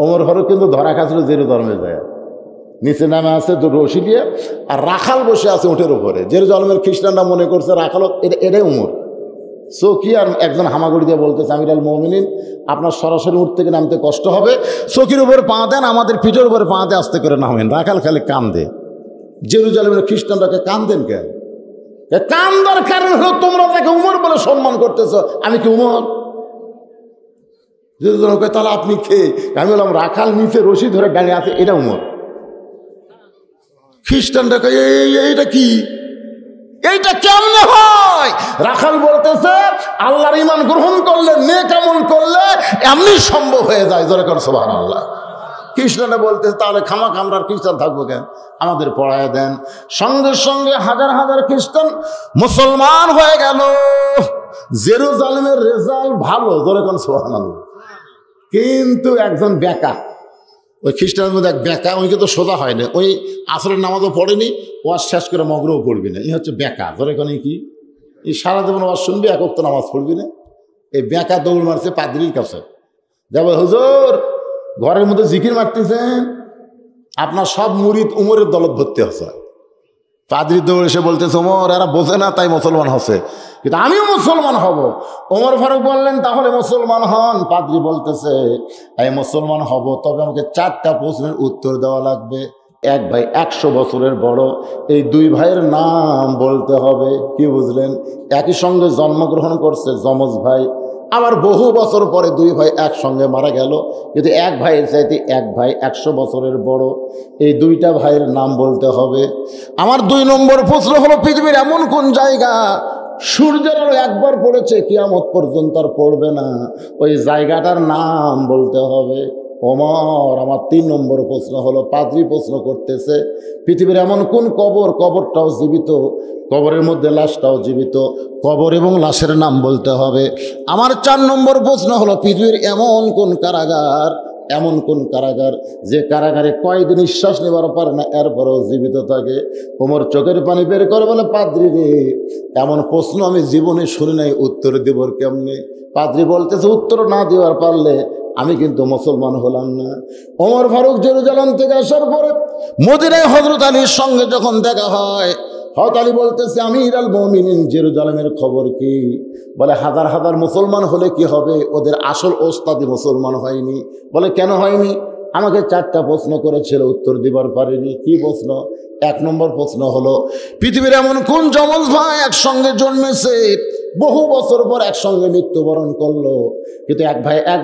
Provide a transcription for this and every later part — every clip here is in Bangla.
ওমর ফারুক কিন্তু ধরা খাচ্ছিল জেরুজালেমে যায়, নিচে নামে আছে রশি দিয়ে, আর রাখাল বসে আছে উঠের উপরে। জেরুজালেমের খ্রিস্টানরা মনে করছে রাখাল এটাই উমর। চৌকি আর একজন হামাগুড়ি দিয়ে বলতেছে, আমিরুল মুমিনিন আপনার সরাসরি উঠ থেকে নামতে কষ্ট হবে, চৌকির উপরে পা দেন, আমাদের পিঠের উপরে পা দিয়ে আস্তে করে নামেন। রাখাল খালি কান্দে। জেরুজালেমের খ্রিস্টানরাকে কান্দেন কেন? কান্দার কারণ হলো তোমরা তাকে উমর বলে সম্মান করতেছ। আমি কি উমর? তাহলে আপনি খেয়ে? আমি বললাম রাখাল নিচে রশি ধরে দাঁড়িয়ে আছে, এটা উমর। খ্রিস্টানরা এইটা কি, এইটা কেমনে হয়? রাখাল বলতেছে আল্লাহর ঈমান গ্রহণ করলে, নেক আমল করলে এমনি সম্ভব হয়ে যায়। জোরে করে সুবহানাল্লাহ। খ্রিস্টানরা বলতেছে তাহলে খামাখা আমরা খ্রিস্টান থাকবো কেন, আমাদের পড়ায় দেন। সঙ্গে সঙ্গে হাজার হাজার খ্রিস্টান মুসলমান হয়ে গেল। জেরুজালেমের রেজাল্ট ভালো, জোরে করে সুবহানাল্লাহ। কিন্তু একজন বেকা, ওই খ্রিস্টানের মধ্যে এক বেকা, ওই কিন্তু সোজা হয় না, ওই আসরের নামাজও পড়েনি, ওয়াজ শেষ করে মগরও পড়বি না, এই হচ্ছে বেকা। ধরে কেন কি এই সারা জীবন ওয়াজ শুনবি, এক ওয়াক্ত নামাজ পড়বি না। এই বেকা দৌড় মারছে পাদ্রীর কাছে, যাবে হুজুর ঘরের মধ্যে জিকির মারতেছেন, আপনার সব মুরিদ উমরের দলত ভর্তি হচ্ছে। পাদ্রী দৌড় এসে বলতেছে ওমর এরা বোঝে না তাই মুসলমান হচ্ছে, কিন্তু আমিও মুসলমান হব। ওমর ফারুক বললেন তাহলে মুসলমান হন। পাদ্রী বলতেছে আমি মুসলমান হব, তবে আমাকে 4টা প্রশ্নের উত্তর দেওয়া লাগবে। এক ভাই 100 বছরের বড়, এই 2 ভাইয়ের নাম বলতে হবে। কি বুঝলেন? একই সঙ্গে জন্মগ্রহণ করছে, যমজ ভাই, আবার বহু বছর পরে 2 ভাই একসঙ্গে মারা গেল, কিন্তু এক ভাইয়ের চাইতে এক ভাই 100 বছরের বড়, এই 2টা ভাইয়ের নাম বলতে হবে। আমার 2 নম্বর প্রশ্ন হলো পৃথিবীর এমন কোন জায়গা সূর্যের আলো একবার পড়েছে কিয়ামত পর্যন্ত আর পড়বে না, ওই জায়গাটার নাম বলতে হবে। ওমর আমার 3 নম্বর প্রশ্ন হলো, পাদ্রী প্রশ্ন করতেছে পৃথিবীর এমন কোন কবর, কবরটাও জীবিত, কবরের মধ্যে লাশটাও জীবিত, কবর এবং লাশের নাম বলতে হবে। আমার 4 নম্বর প্রশ্ন হলো পৃথিবীর এমন কোন কারাগার, এমন কোন কারাগার যে কারাগারে কয়েকদিন নিঃশ্বাস নেবার পারে না, এরপরেও জীবিত থাকে। ওমর চোখের পানি বের করে বলে পাদ্রী রে এমন প্রশ্ন আমি জীবনে শুনি নাই, উত্তর দেব কেমনে? পাদ্রী বলতেছে উত্তর না দেওয়ার পারলে আমি কিন্তু মুসলমান হলাম না। ওমর ফারুক জেরুজালেম থেকে আসার পরে মদিনায় হযরত আলীর সঙ্গে যখন দেখা হয়, হযরত আলী বলতেছে আমিরুল মুমিনিন জেরুজালেমের খবর কি? বলে হাজার হাজার মুসলমান হলে কি হবে, ওদের আসল ওস্তাদি মুসলমান হয়নি। বলে কেন হয়নি? আমাকে 4টা প্রশ্ন করেছিল, উত্তর দিবার পারেনি। কি প্রশ্ন? 1 নম্বর প্রশ্ন হলো পৃথিবীর এমন কোন যমজ ভাই একসঙ্গে জন্মেছে, বহু বছর পর একসঙ্গে মৃত্যুবরণ করলো, কিন্তু এক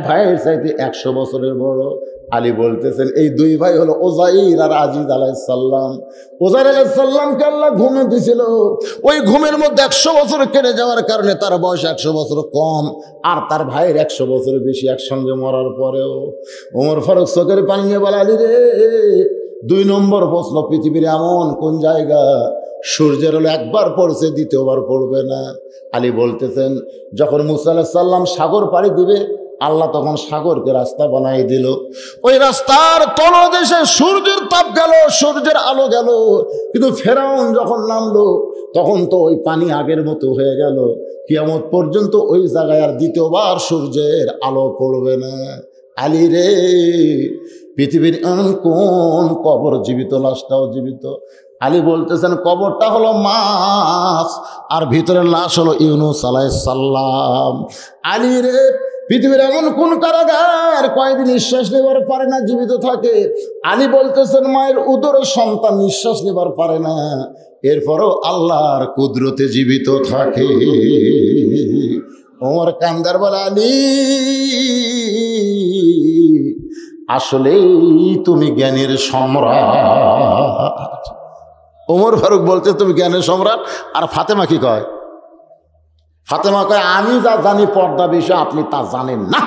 ভাইয়ের চাইতে 100 বছরের বড়। আলী বলতেছেন এই 2 ভাই হলো ওজাইর আর আজিজ আলাইহিস সালাম। ওজাইর আলাইহিস সালামকে আল্লাহ ঘুমে দিয়েছিল, ওই ঘুমের মধ্যে 100 বছর কেটে যাওয়ার কারণে তার বয়স 100 বছর কম, আর তার ভাইয়ের 100 বছর বেশি। একসঙ্গে মরার পরেও ওমর ফারুক চোখের পানি নিয়ে বলে আলী রে 2 নম্বর প্রশ্ন পৃথিবীর এমন কোন জায়গা সূর্যের আলো একবার পড়ছে দ্বিতীয়বার পড়বে না। আলী বলতেছেন যখন মুসা আলাইহিস সালাম সাগর পাড়ি দিবে, আল্লাহ তখন সাগরকে রাস্তা বানাই দিল, ওই রাস্তার তলদেশে সূর্যের তাপ গেল, সূর্যের আলো গেল, কিন্তু ফেরাউন যখন নামলো তখন তো ওই পানি আগের মতো হয়ে গেল। কিয়ামত পর্যন্ত ওই জায়গায় আর দ্বিতীয়বার সূর্যের আলো পড়বে না। আলী রে পৃথিবীর এমন কোন কবর জীবিত, লাশটাও জীবিত? আলী বলতেছেন কবরটা হলো মাছ, আর ভিতরের লাশ হলো ইউনুস আলাইহিস সালাম। আলী রে পৃথিবীর এমন কোন কারাগার কয়েকদিন নিঃশ্বাস নেবার পারে না, জীবিত থাকে? আলী বলতেছেন মায়ের উদরের সন্তান নিঃশ্বাস নেবার পারে না, এরপরও আল্লাহর কুদরতে জীবিত থাকে। ওমর কান্দার বলে আলী আসলেই তুমি জ্ঞানের সম্রাট। ওমর ফারুক বলতে তুমি জ্ঞানের সম্রাট। আর ফাতেমা কি কয়? ফাতেমা কয় আমি যা জানি পর্দা বিষয় আপনি তা জানেন না।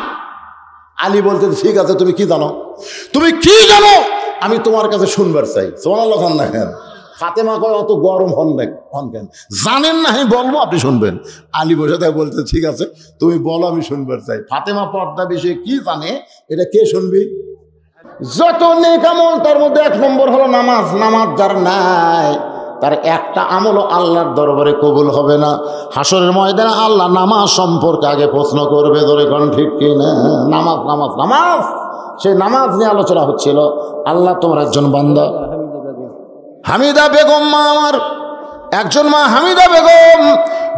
আলী বলতে ঠিক আছে তুমি কি জানো, তুমি কি জানো আমি তোমার কাছে শুনবার চাই। সুবহানাল্লাহ না কেন? ফাতেমা কয় অত গরম হন কেন, জানেন না আমি বলবো আপনি শুনবেন। আলী বসে তাই বলতে ঠিক আছে তুমি বলো আমি শুনবার চাই। ফাতেমা পর্দা বিষয়ে কি জানে এটা কে শুনবি? যত নেক আমল তার মধ্যে 1 নম্বর হলো নামাজ। নামাজ যার নাই তার একটা আমলও আল্লাহর দরবারে কবুল হবে না। হাসরের ময়দানে আল্লাহ নামাজ সম্পর্কে আগে প্রশ্ন করবে, ধরে কোন ঠিক কিনা? নামাজ নামাজ নামাজ সেই নামাজ নিয়ে আলোচনা হচ্ছিল। আল্লাহ তোমার একজন বান্দা হামিদা বেগম মা, আমার একজন মা হামিদা বেগম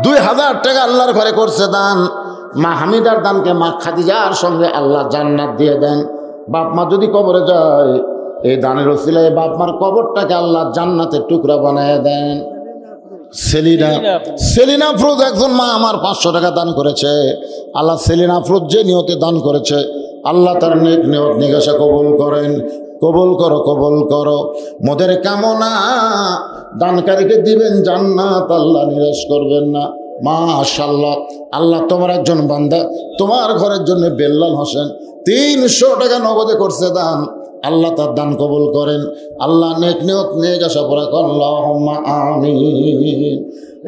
2000 টাকা আল্লাহর ঘরে করছে দান। মা হামিদার দানকে মা খাদিজার সঙ্গে আল্লাহ জান্নাত দিয়ে দেন। বাপ মা যদি কবরে যায়, এই দানের ওসিলায় বাপ মার কবরটাকে আল্লাহ জান্নাতের টুকরা বানায় দেন। সেলিনা আফরোজ একজন মা আমার 500 টাকা দান করেছে। আল্লাহ সেলিনা আফরোজ যে নিয়তে দান করেছে, আল্লাহ তার নেক নিয়ত নিগাসা কবুল করেন। কবুল করো, কবুল করো। মোদের কামনা দানকারীকে দিবেন জান্নাত, আল্লাহ নিরাশ করবেন না। মাশাআল্লাহ, আল্লাহ তোমার একজন বান্দা তোমার ঘরের জন্য বেল্লাল হোসেন 300 টাকা নগদে করছে দান। আল্লাহ তার দান কবুল করেন। আল্লাহ নেক নিয়ত নিগাসা করে আল্লাহুম্মা আমিন।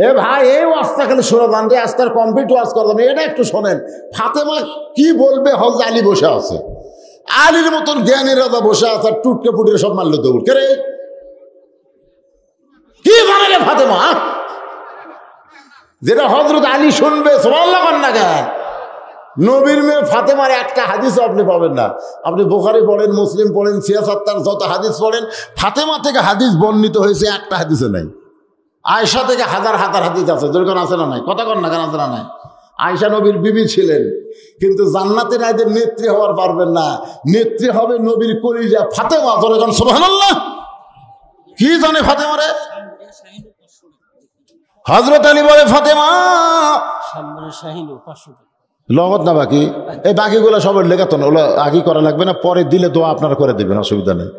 এ ভাই, এই ওয়াজটা খালি শুনে যান রে, আজকাল কমপ্লিট ওয়াজ করলাম, এটা একটু শোনেন। ফাতেমা কি বলবে? হযরত আলী বসে আছে, আলীর মতন জ্ঞানী রাজা বসে আছে, আর টুটকে পুটকে সব মারলে দৌড় কে রে? কি জানে ফাতেমা? যেটা হযরত আলী শুনবে, সুবহানাল্লাহ না কেন? নবীর মেয়ে ফাতেমার একটা হাদিসও আপনি পাবেন না। আপনি বুখারী পড়েন, মুসলিম পড়েন, সিয়াসাত্তার যত হাদিস পড়েন, ফাতেমা থেকে হাদিস বর্ণিত হয়েছে একটা হাদিসে নাই। আয়েশা থেকে হাজার হাজার হাদিস আছে, যেরকম আছে না নাই? কথা কন না কেন? আছে না নাই? আয়েশা নবীর বিবি ছিলেন, কিন্তু জান্নাতের আইদের নেত্রী হওয়ার পারবেন না। নেত্রী হবে নবীর কলিজা ফাতেমা। যেরকম সুবহানাল্লাহ। কি জানে ফাতেমা রে? হযরত আলী বলে ফাতেমা লগত না বাকি, এই বাকিগুলো সবার লেখা তো না, ওগুলো আগে করা লাগবে না, পরে দিলে দোয়া আপনারা করে দেবেন, অসুবিধা নেই।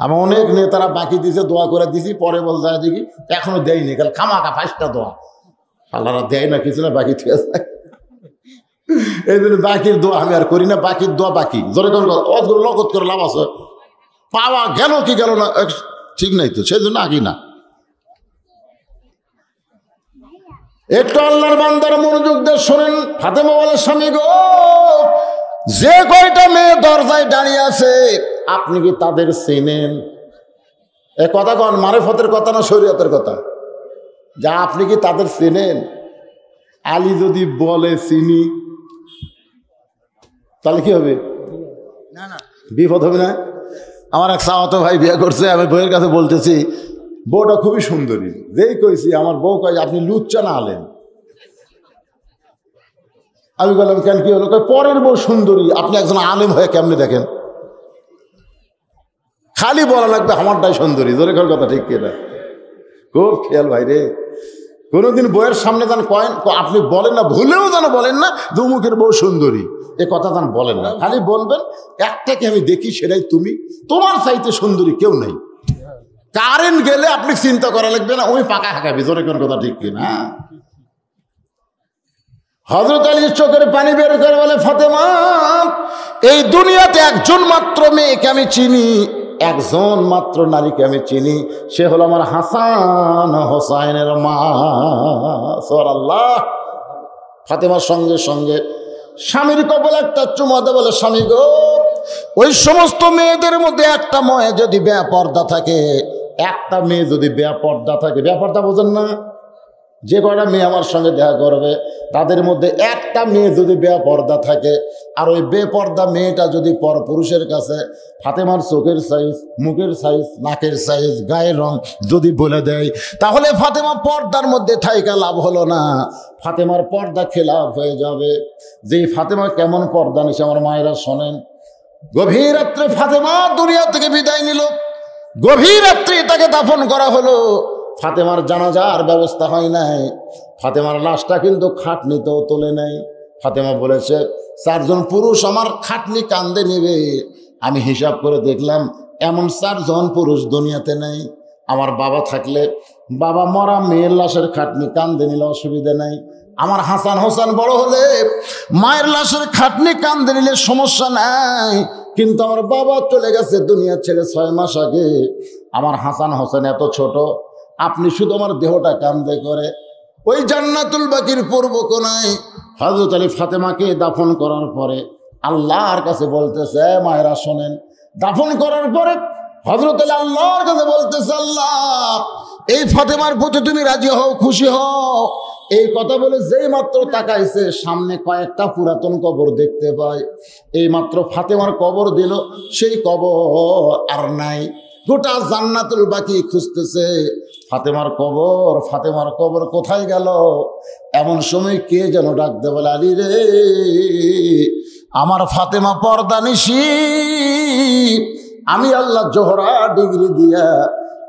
আমার অনেক নেতারা বাকি দিছে, দোয়া করে দিছি, পরে বল যায় দেখি এখনো দেয়নি, কাল খামাকা 5টা দোয়া আল্লাহরা দেয় না, কিছু না, বাকি ঠিক আছে। এই জন্য বাকির দোয়া আমি আর করি না। বাকির দোয়া বাকি জোরে অতগুলো লগত করে লাভ আছে, পাওয়া গেল কি গেল না ঠিক নাই তো, সেই জন্য আগে না। একটু আল্লাহর বান্দার মনোযোগ দিয়ে শোনেন। ফাতেমা বলে, স্বামী গো, যে কয়টা মেয়ে দরজায় দাঁড়িয়ে আছে আপনি কি তাদের চেনেন? এ কথা কন, মারেফতের কথা না শরীয়তের কথা? যা আপনি কি তাদের চেনেন? আলী যদি বলে চিনি, তাহলে কি হবে? বিপদ হবে না? আমার এক চাওয়াতো ভাই বিয়ে করছে, আমি বউয়ের কাছে বলতেছি বউটা খুবই সুন্দরী। যেই কইছি আমার বউ কয় আপনি লুচ্চা না আলেন। আমি বললাম কেন, কি হলো? পরের বউ সুন্দরী, আপনি একজন আলেম হয়ে কেমনি দেখেন? খালি বলা লাগবে আমারটাই সুন্দরী। জোরে কর কথা, ঠিক কিনা? খুব খেয়াল ভাই রে। কোনোদিন বউয়ের সামনে যান কয়েন আপনি বলেন না, ভুলেও যেন বলেন না দুমুখের বউ সুন্দরী, এ কথা যান বলেন না। খালি বলবেন একটাকে আমি দেখি, সেটাই তুমি, তোমার চাইতে সুন্দরী কেউ নেই। কারেন্ট গেলে আপনি চিন্তা করা লাগবে না, ওই পাকা হাঁকাবি। জোরে কোন কথা, ঠিক কিনা? হযরত আলীর চোখের পানি বের করে বলে, ফাতেমা, এই দুনিয়াতে একজন মাত্র মেয়েকে আমি চিনি, একজন মাত্র নারীকে আমি চিনি, সে হলো আমার হাসান হোসাইনের মা। সুবহানাল্লাহ। ফাতেমার সঙ্গে সঙ্গে স্বামীর কপালে একটা চুমা দেয়, বলে, স্বামী গো, ওই সমস্ত মেয়েদের মধ্যে একটা মেয়ে যদি বেপর্দা থাকে, একটা মেয়ে যদি বেপর্দা থাকে, বেপর্দা বোঝেন না? যে কয়টা মেয়ে আমার সঙ্গে দেখা করবে তাদের মধ্যে একটা মেয়ে যদি বেপর্দা থাকে, আর ওই বেপর্দা মেয়েটা যদি পরপুরুষের কাছে ফাতেমার চোখের সাইজ, মুখের সাইজ, নাকের সাইজ, গায়ের রং যদি বলে দেয়, তাহলে ফাতেমা পর্দার মধ্যে থাইকা লাভ হলো না, ফাতেমার পর্দা খেলাফ হয়ে যাবে। যে ফাতেমা কেমন পর্দা নিছে আমার মায়েরা শোনেন। গভীর রাত্রে ফাতেমা দুনিয়া থেকে বিদায় নিল, গভীর রাত্রে তাকে দাফন করা হলো। ফাতেমার জানাজার ব্যবস্থা হয় নাই, ফাতেমার লাশটা কিন্তু খাটনিতেও তোলে নাই। ফাতেমা বলেছে, 4 জন পুরুষ আমার খাটনি কান্দে নেবে। আমি হিসাব করে দেখলাম এমন 4 জন পুরুষ দুনিয়াতে নেই। আমার বাবা থাকলে বাবা মরা মেয়ের লাশের খাটনি কান্দে নিলে অসুবিধা নাই। আমার হাসান হোসেন বড় হলে মায়ের লাশের খাটনি কান্দে নিলে সমস্যা নাই। কিন্তু আমার বাবা চলে গেছে দুনিয়া ছেড়ে 6 মাস আগে। আমার হাসান হোসেন এত ছোট, আপনি শুধু আমার দেহটা কান্দে করে। ওই জান্নাতুল বাকির পূর্ব কোনায় হযরত আলী ফাতেমাকে দাফন করার পরে আল্লাহর কাছে বলতেছে, মায়েরা শোনেন, দাফন করার পরে হযরত আলী আল্লাহর কাছে বলতেছে, আল্লাহ, এই ফাতেমার প্রতি তুমি রাজি হও, খুশি হও। এই কথা বলে যেই মাত্র তাকাইছে সামনে কয়েকটা পুরাতন কবর দেখতে পায়। এই মাত্র ফাতেমার কবর দিল, সেই কবর আর নাই। গোটা জান্নাতুল বাকি খুঁজতেছে ফাতেমার কবর কোথায় গেল। এমন সময় কে যেন ডাকতে বলে, আলী রে, আমার ফাতেমা পর্দানিশী, আমি আল্লাহ জোহরা ডিগ্রি দিয়া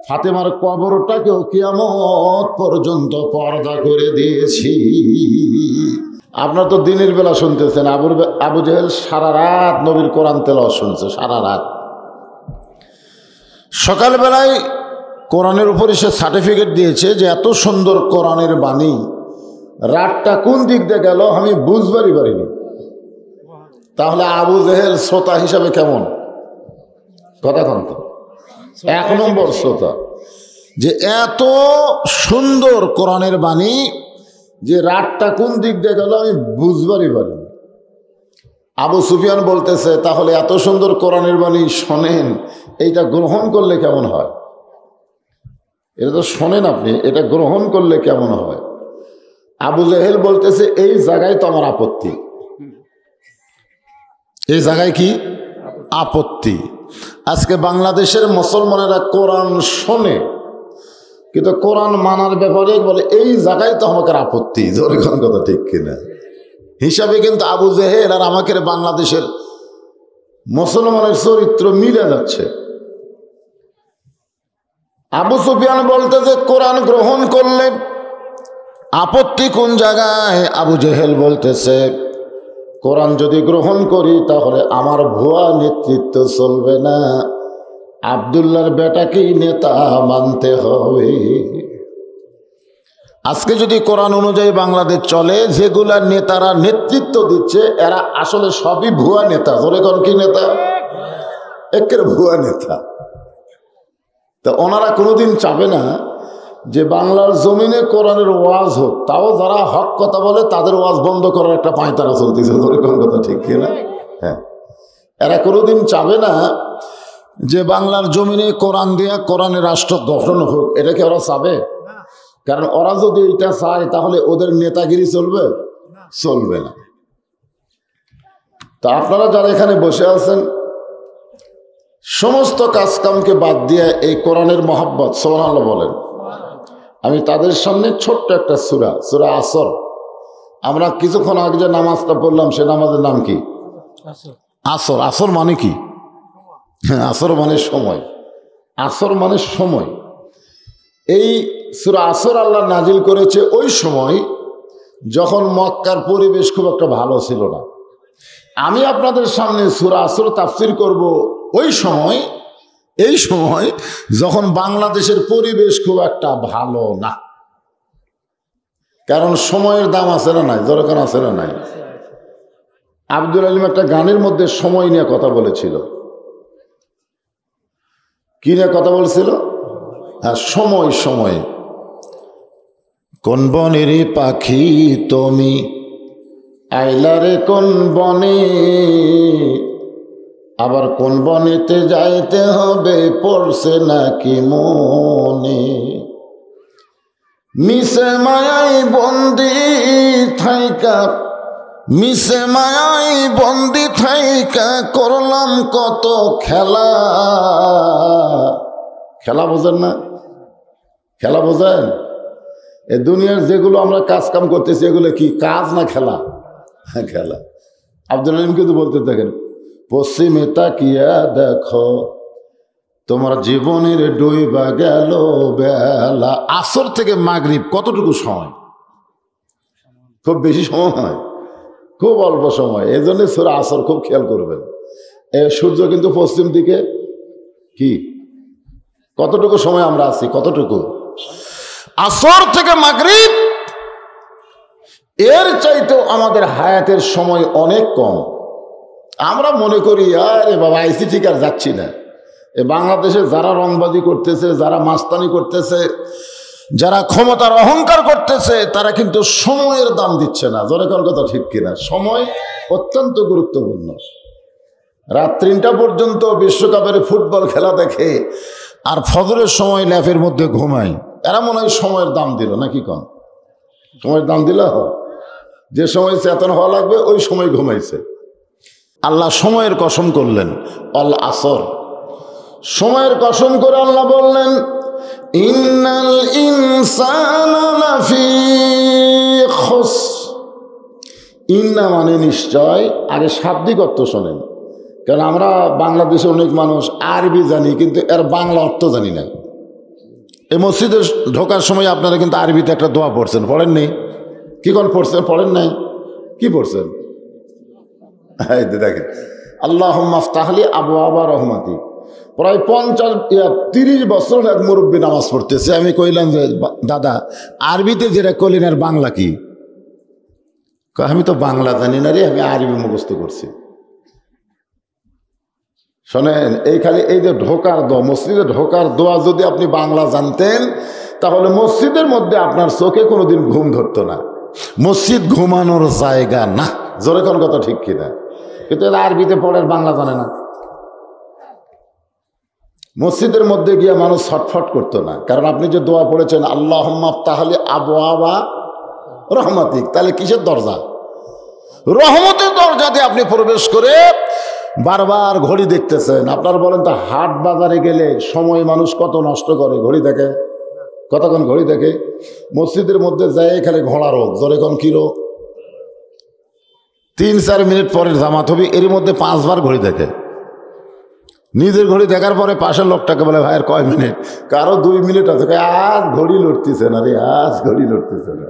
ফাতেমার কবরটাকেও কিয়ামত পর্যন্ত পর্দা করে দিয়েছি। আপনারা তো দিনের বেলা শুনতেছেন, আবু জেহেল সারা রাত নবীর কোরআন তেলাওয়াত শুনছে, সারা রাত। সকালবেলায় কোরআনের উপরে সে সার্টিফিকেট দিয়েছে যে এত সুন্দর কোরআনের বাণী, রাতটা কোন দিক দিয়ে গেল আমি বুঝবারই পারিনি। তাহলে আবু জেহেল শ্রোতা হিসাবে কেমন? কথা কন তো, 1 নম্বর শ্রোতা। যে এত সুন্দর কোরআনের বাণী যে রাতটা কোন দিক দিয়ে গেল আমি বুঝবারই পারিনি। আবু সুফিয়ান বলতেছে, তাহলে এত সুন্দর কোরআনের বাণী শোনেন, এইটা গ্রহণ করলে কেমন হয়? এটা তো শোনেন আপনি, এটা গ্রহণ করলে কেমন হয়? আবু জেহেল বলতেছে, এই জায়গায় তো আমার আপত্তি। এই জায়গায় কি আপত্তি? আজকে বাংলাদেশের মুসলমানেরা কোরআন শোনে, কিন্তু কোরআন মানার ব্যাপারে বলে এই জায়গায় তো আমাকে আপত্তি। জোরে কোন কথা ঠিক কিনা? হিসাবে কিন্তু আবু জেহেল আর আমাকে বাংলাদেশের মুসলমানের চরিত্র মিলে যাচ্ছে। আবু সুফিয়ান বলতেছে কোরআন গ্রহণ করলে আপত্তি কোন জায়গায়? আবু জেহেল বলতেছে, কোরআন যদি গ্রহণ করি তাহলে আমার ভুয়া নেতৃত্ব চলবে না, আব্দুল্লাহর বেটাকেই নেতা মানতে হবে। আজকে যদি কোরআন অনুযায়ী বাংলাদেশ চলে, যেগুলা নেতারা নেতৃত্ব দিচ্ছে এরা আসলে সবই ভুয়া নেতা। ধরে কোন কি নেতা? একের ভুয়া নেতা। তা ওনারা কোনোদিন চাবে না যে বাংলার জমিনে কোরআনের ওয়াজ হোক, তাও যারা হক কথা বলে তাদের ওয়াজ বন্ধ করার একটা পাঁয়তারা চলতেছে। ধরে কোন কথা ঠিক কিনা? হ্যাঁ, এরা কোনোদিন চাবে না যে বাংলার জমিনে কোরআন দিয়া কোরআনের রাষ্ট্র গঠন হোক। এটা কি ওরা চাবে? কারণ ওরা যদি এটা চায় তাহলে ওদের নেতাগিরি চলবে? চলবে না। তা আপনারা যারা এখানে বসে আছেন, সমস্ত কাজকামকে বাদ দিয়ে এই কোরআনের মহব্বত, সুবহানাল্লাহ বলেন, আমি তাদের সামনে ছোট্ট একটা সূরা আসর, আমরা কিছুক্ষণ আগে যে নামাজটা পড়লাম সে নামাজের নাম কি? আসর। আসর মানে কি? হ্যাঁ, আসর মানে সময়। আসর মানে সময়। এই সূরা আসর আল্লাহ নাজিল করেছে ওই সময় যখন মক্কার পরিবেশ খুব একটা ভালো ছিল না। আমি আপনাদের সামনে সূরা আসর তাফসীর করব ওই সময়, এই সময় যখন বাংলাদেশের পরিবেশ খুব একটা ভালো না। কারণ সময়ের দাম আছে না নাই? দরকার আছে না নাই? আব্দুল আলিম একটা গানের মধ্যে সময় নিয়ে কথা বলেছিল। কি নিয়ে কথা বলছিল? হ্যাঁ, সময়। সময়। কোন বনের পাখি তুমি আইলারে কোন বনে, আবার কোন বনেতে যাইতে হবে পড়ছে নাকি মনে, মিশে মায়াই বন্দি থাইকা, মিশে মায়াই বন্দি থাইকা করলাম কত খেলা। খেলা বোঝেন না? খেলা বোঝেন? এ দুনিয়ার যেগুলো আমরা কাজ কাম করতেছি এগুলো কি কাজ না খেলা? খেলা। আব্দুল আলিম কিন্তু বলতে থাকেন, পশ্চিমে তাকিয়া দেখো তোমার জীবনের ডুইবা গেল বেলা। আসর থেকে মাগরিব কতটুকু সময়? খুব বেশি সময় হয়? খুব অল্প সময়। এই জন্য সূরা আসর খুব খেয়াল করবেন। সূর্য কিন্তু পশ্চিম দিকে। কি কতটুকু সময় আমরা আছি? কতটুকু? আসর থেকে মাগরিব, এর চাইতেও আমাদের হায়াতের সময় অনেক কম। আমরা মনে করি আরে বাবা আইসি ঠিক আর যাচ্ছি না। এ বাংলাদেশে যারা রংবাজি করতেছে, যারা মাস্তানি করতেছে, যারা ক্ষমতার অহংকার করতেছে, তারা কিন্তু সময়ের দাম দিচ্ছে না। জোরে কোন কথা ঠিক কিনা? সময় অত্যন্ত গুরুত্বপূর্ণ। রাত 3টা পর্যন্ত বিশ্বকাপের ফুটবল খেলা দেখে আর ফজরের সময় ল্যাপের মধ্যে ঘুমায়, এরা মনে হয় সময়ের দাম দিল নাকি? কম সময়ের দাম দিলে যে সময় চেতন হওয়া লাগবে ওই সময় ঘুমাইছে। আল্লাহ সময়ের কসম করলেন, আল আসর, সময়ের কসম করে আল্লাহ বললেন ইন্নাল ইনসানা লাফি খুসর। ইন্না মানে নিশ্চয়, আগে শাব্দিক অর্থ শোনেন, কারণ আমরা বাংলাদেশে অনেক মানুষ আরবি জানি কিন্তু এর বাংলা অর্থ জানি না। এই মসজিদে ঢোকার সময় আপনারা কিন্তু আরবিতে একটা দোয়া পড়ছেন, পড়েননি? কি কোন পড়ছেন? পড়েন নাই? কি পড়ছেন? দেখেন, আল্লাহুম্মা আফতাহলি আবওয়াবা রহমাতি। প্রায় 30 বছর এক মুরব্বী নামাজ পড়তেছে। আমি কইলাম যে দাদা আরবিতে যেটা কইলেন আর বাংলা কি? আমি তো বাংলা জানি না রে, আমি আরবি মুখস্থ করছি। শোনেন, এই খালি এই যে ঢোকার দোয়া, মসজিদে ঢোকার দোয়া যদি আপনি বাংলা জানতেন তাহলে মসজিদের মধ্যে আপনার চোখে কোনোদিন ঘুম ধরতো না। মসজিদ ঘুমানোর জায়গা না, জোরে কোন কথা ঠিক কিনা? কিন্তু আরবিতে পড়ে বাংলা জানে না। মসজিদের মধ্যে গিয়ে মানুষ ছটফট করতো না, কারণ আপনি যে দোয়া পড়েছেন আল্লাহুম্মা আফতাহলি আবওয়াবা রহমাতিক, তাহলে কিসের দরজা? রহমতের দরজা দিয়ে আপনি প্রবেশ করে বারবার ঘড়ি দেখতেছেন। আপনারা বলেন তো, হাট বাজারে গেলে সময় মানুষ কত নষ্ট করে, ঘড়ি দেখে কতক্ষণ ঘড়ি দেখে? মসজিদের মধ্যে যায় এখানে ঘোড়া রোগ, জোরে কোন কি রোগ? 3-4 মিনিট পরের জামাত হবে, এর মধ্যে 5 বার ঘড়ি দেখে। নিজের ঘড়ি দেখার পরে পাশের লোকটাকে বলে ভাইয়ের কয় মিনিট? কারো 2 মিনিট আছে, আজ ঘড়ি লড়তেছে না রে, আজ ঘড়ি লড়তেছে না।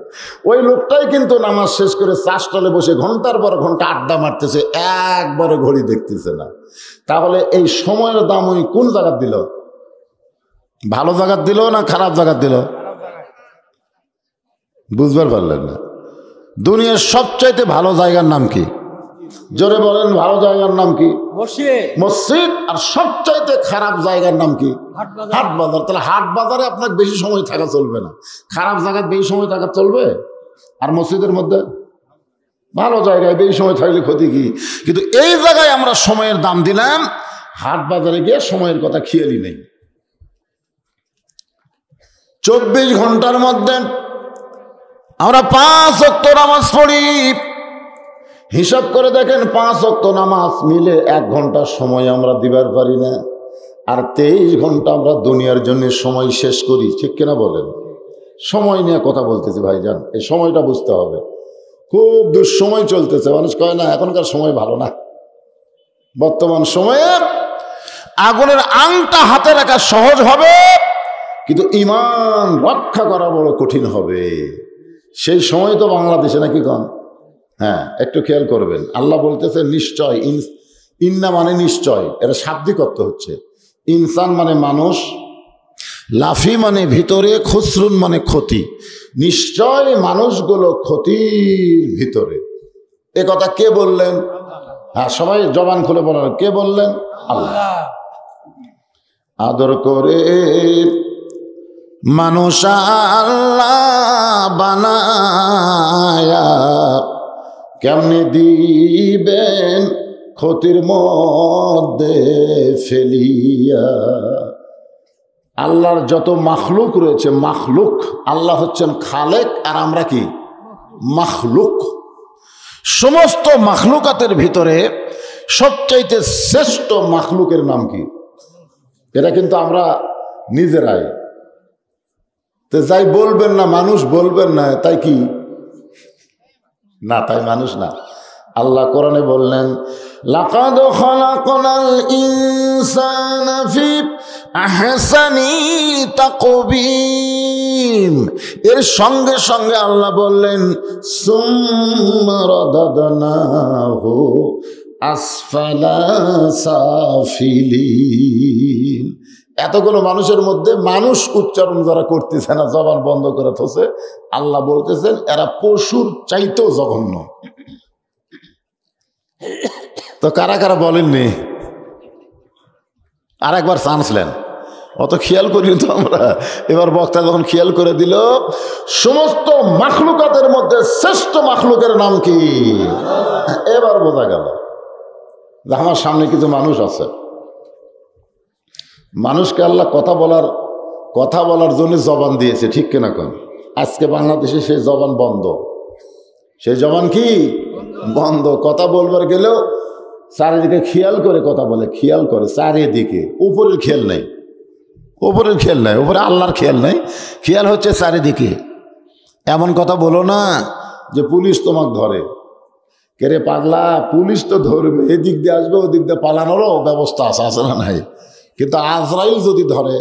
ওই লোকটাই কিন্তু নামাজ শেষ করে চাষতলে বসে ঘন্টার পর ঘন্টা আড্ডা মারতেছে, একবারে ঘড়ি দেখতেছে না। তাহলে এই সময়ের দাম ওই কোন জায়গার দিল? ভালো জায়গার দিল না খারাপ জায়গার দিল? বুঝবার পারলেন না? দুনিয়ার সবচাইতে ভালো জায়গার নাম কি? জোরে বলেন, ভালো জায়গার নাম কি? মসজিদ। আর সবচাইতে খারাপ জায়গার নাম কি? হাট বাজার। তাহলে হাট বাজারে আপনার বেশি সময় থাকা চলবে না, খারাপ জায়গায় বেশি সময় থাকা চলবে। আর মসজিদের মধ্যে ভালো জায়গায় বেশি সময় থাকলে ক্ষতি কি? কিন্তু এই জায়গায় আমরা সময়ের দাম দিলাম, হাট বাজারে গিয়ে সময়ের কথা খেয়ালই নেই। 24 ঘন্টার মধ্যে আমরা 5 ওয়াক্ত নামাজ পড়ি। হিসাব করে দেখেন, 5 ওয়াক্ত নামাজ মিলে 1 ঘন্টার সময় আমরা দিবার পারি না। আর 23 ঘন্টা আমরা দুনিয়ার জন্য সময় শেষ করি, ঠিক কিনা বলেন? সময় নিয়ে কথা বলতেছি ভাইজান, এই সময়টা বুঝতে হবে। খুব দুঃসময় চলতেছে, মানুষ কয় না এখনকার সময় ভালো না। বর্তমান সময়ে আগুনের আংটা হাতে রাখা সহজ হবে, কিন্তু ঈমান রক্ষা করা বড় কঠিন হবে। সেই সময় তো বাংলাদেশে নাকি কন? হ্যাঁ, একটু খেয়াল করবেন। আল্লাহ বলতেছে নিশ্চয়, ইন্না মানে নিশ্চয়, এটা শাব্দিক অর্থ হচ্ছে। ইনসান মানে মানুষ, লাফি মানে ভিতরে, খুসরুন মানে ক্ষতি। নিশ্চয় মানুষগুলো ক্ষতির ভিতরে। এ কথা কে বললেন? হ্যাঁ, সবাই জবান খুলে বলেন, কে বললেন? আল্লাহ। আদর করে মানুষ আল্লাহ বানায়া কেমনে দিবেন ক্ষতির মধ্যে ফেলিয়া। আল্লাহর যত মাখলুক রয়েছে, মাখলুক, আল্লাহ হচ্ছেন খালেক আর আমরা কি? মাখলুক। সমস্ত মাখলুকাতের ভিতরে সবচাইতে শ্রেষ্ঠ মাখলুকের নাম কি? এটা কিন্তু আমরা নিজেরাই তো যাই বলবেন না, মানুষ বলবেন না, তাই কি না? তাই মানুষ না। আল্লাহ কোরআনে বললেন লাকাদ খালাকনাল ইনসানা ফি আহসানি তাকবীম। এর সঙ্গে সঙ্গে আল্লাহ বললেন সুম্মা রাদাদনাহু আসফালা সাফিলিন। এতগুলো মানুষের মধ্যে মানুষ উচ্চারণ যারা করতেছে না, জবান বন্ধ করে থসে, আল্লাহ বলতেছেন এরা পশুর চাইতেও জঘন্য। তো কারা কারা বলেননি? আর একবার চান্স নেন, অত খেয়াল করি তো আমরা। এবার বক্তা যখন খেয়াল করে দিল, সমস্ত মাখলুকাতের মধ্যে শ্রেষ্ঠ মাখলুকের নাম কি? এবার বোঝা গেল যে আমার সামনে কিছু মানুষ আছে। মানুষকে আল্লাহ কথা বলার জন্য জবান দিয়েছে, ঠিক কিনা কোন? আজকে বাংলাদেশে সেই জবান বন্ধ, সেই জবান কি বন্ধ। কথা বলবার গেলেও চারিদিকে খেয়াল করে কথা বলে, খেয়াল করে চারিদিকে, উপরের খেয়াল নেই, উপরের খেয়াল নাই, উপরে আল্লাহর খেয়াল নেই, খেয়াল হচ্ছে চারিদিকে। এমন কথা বলো না যে পুলিশ তোমাকে ধরে, কেরে পাগলা, পুলিশ তো ধরবে, এদিক দিয়ে আসবে, ওদিক দিয়ে পালানোরও ব্যবস্থা আছে, আছে না নাই? কিন্তু আজরাইল যদি ধরে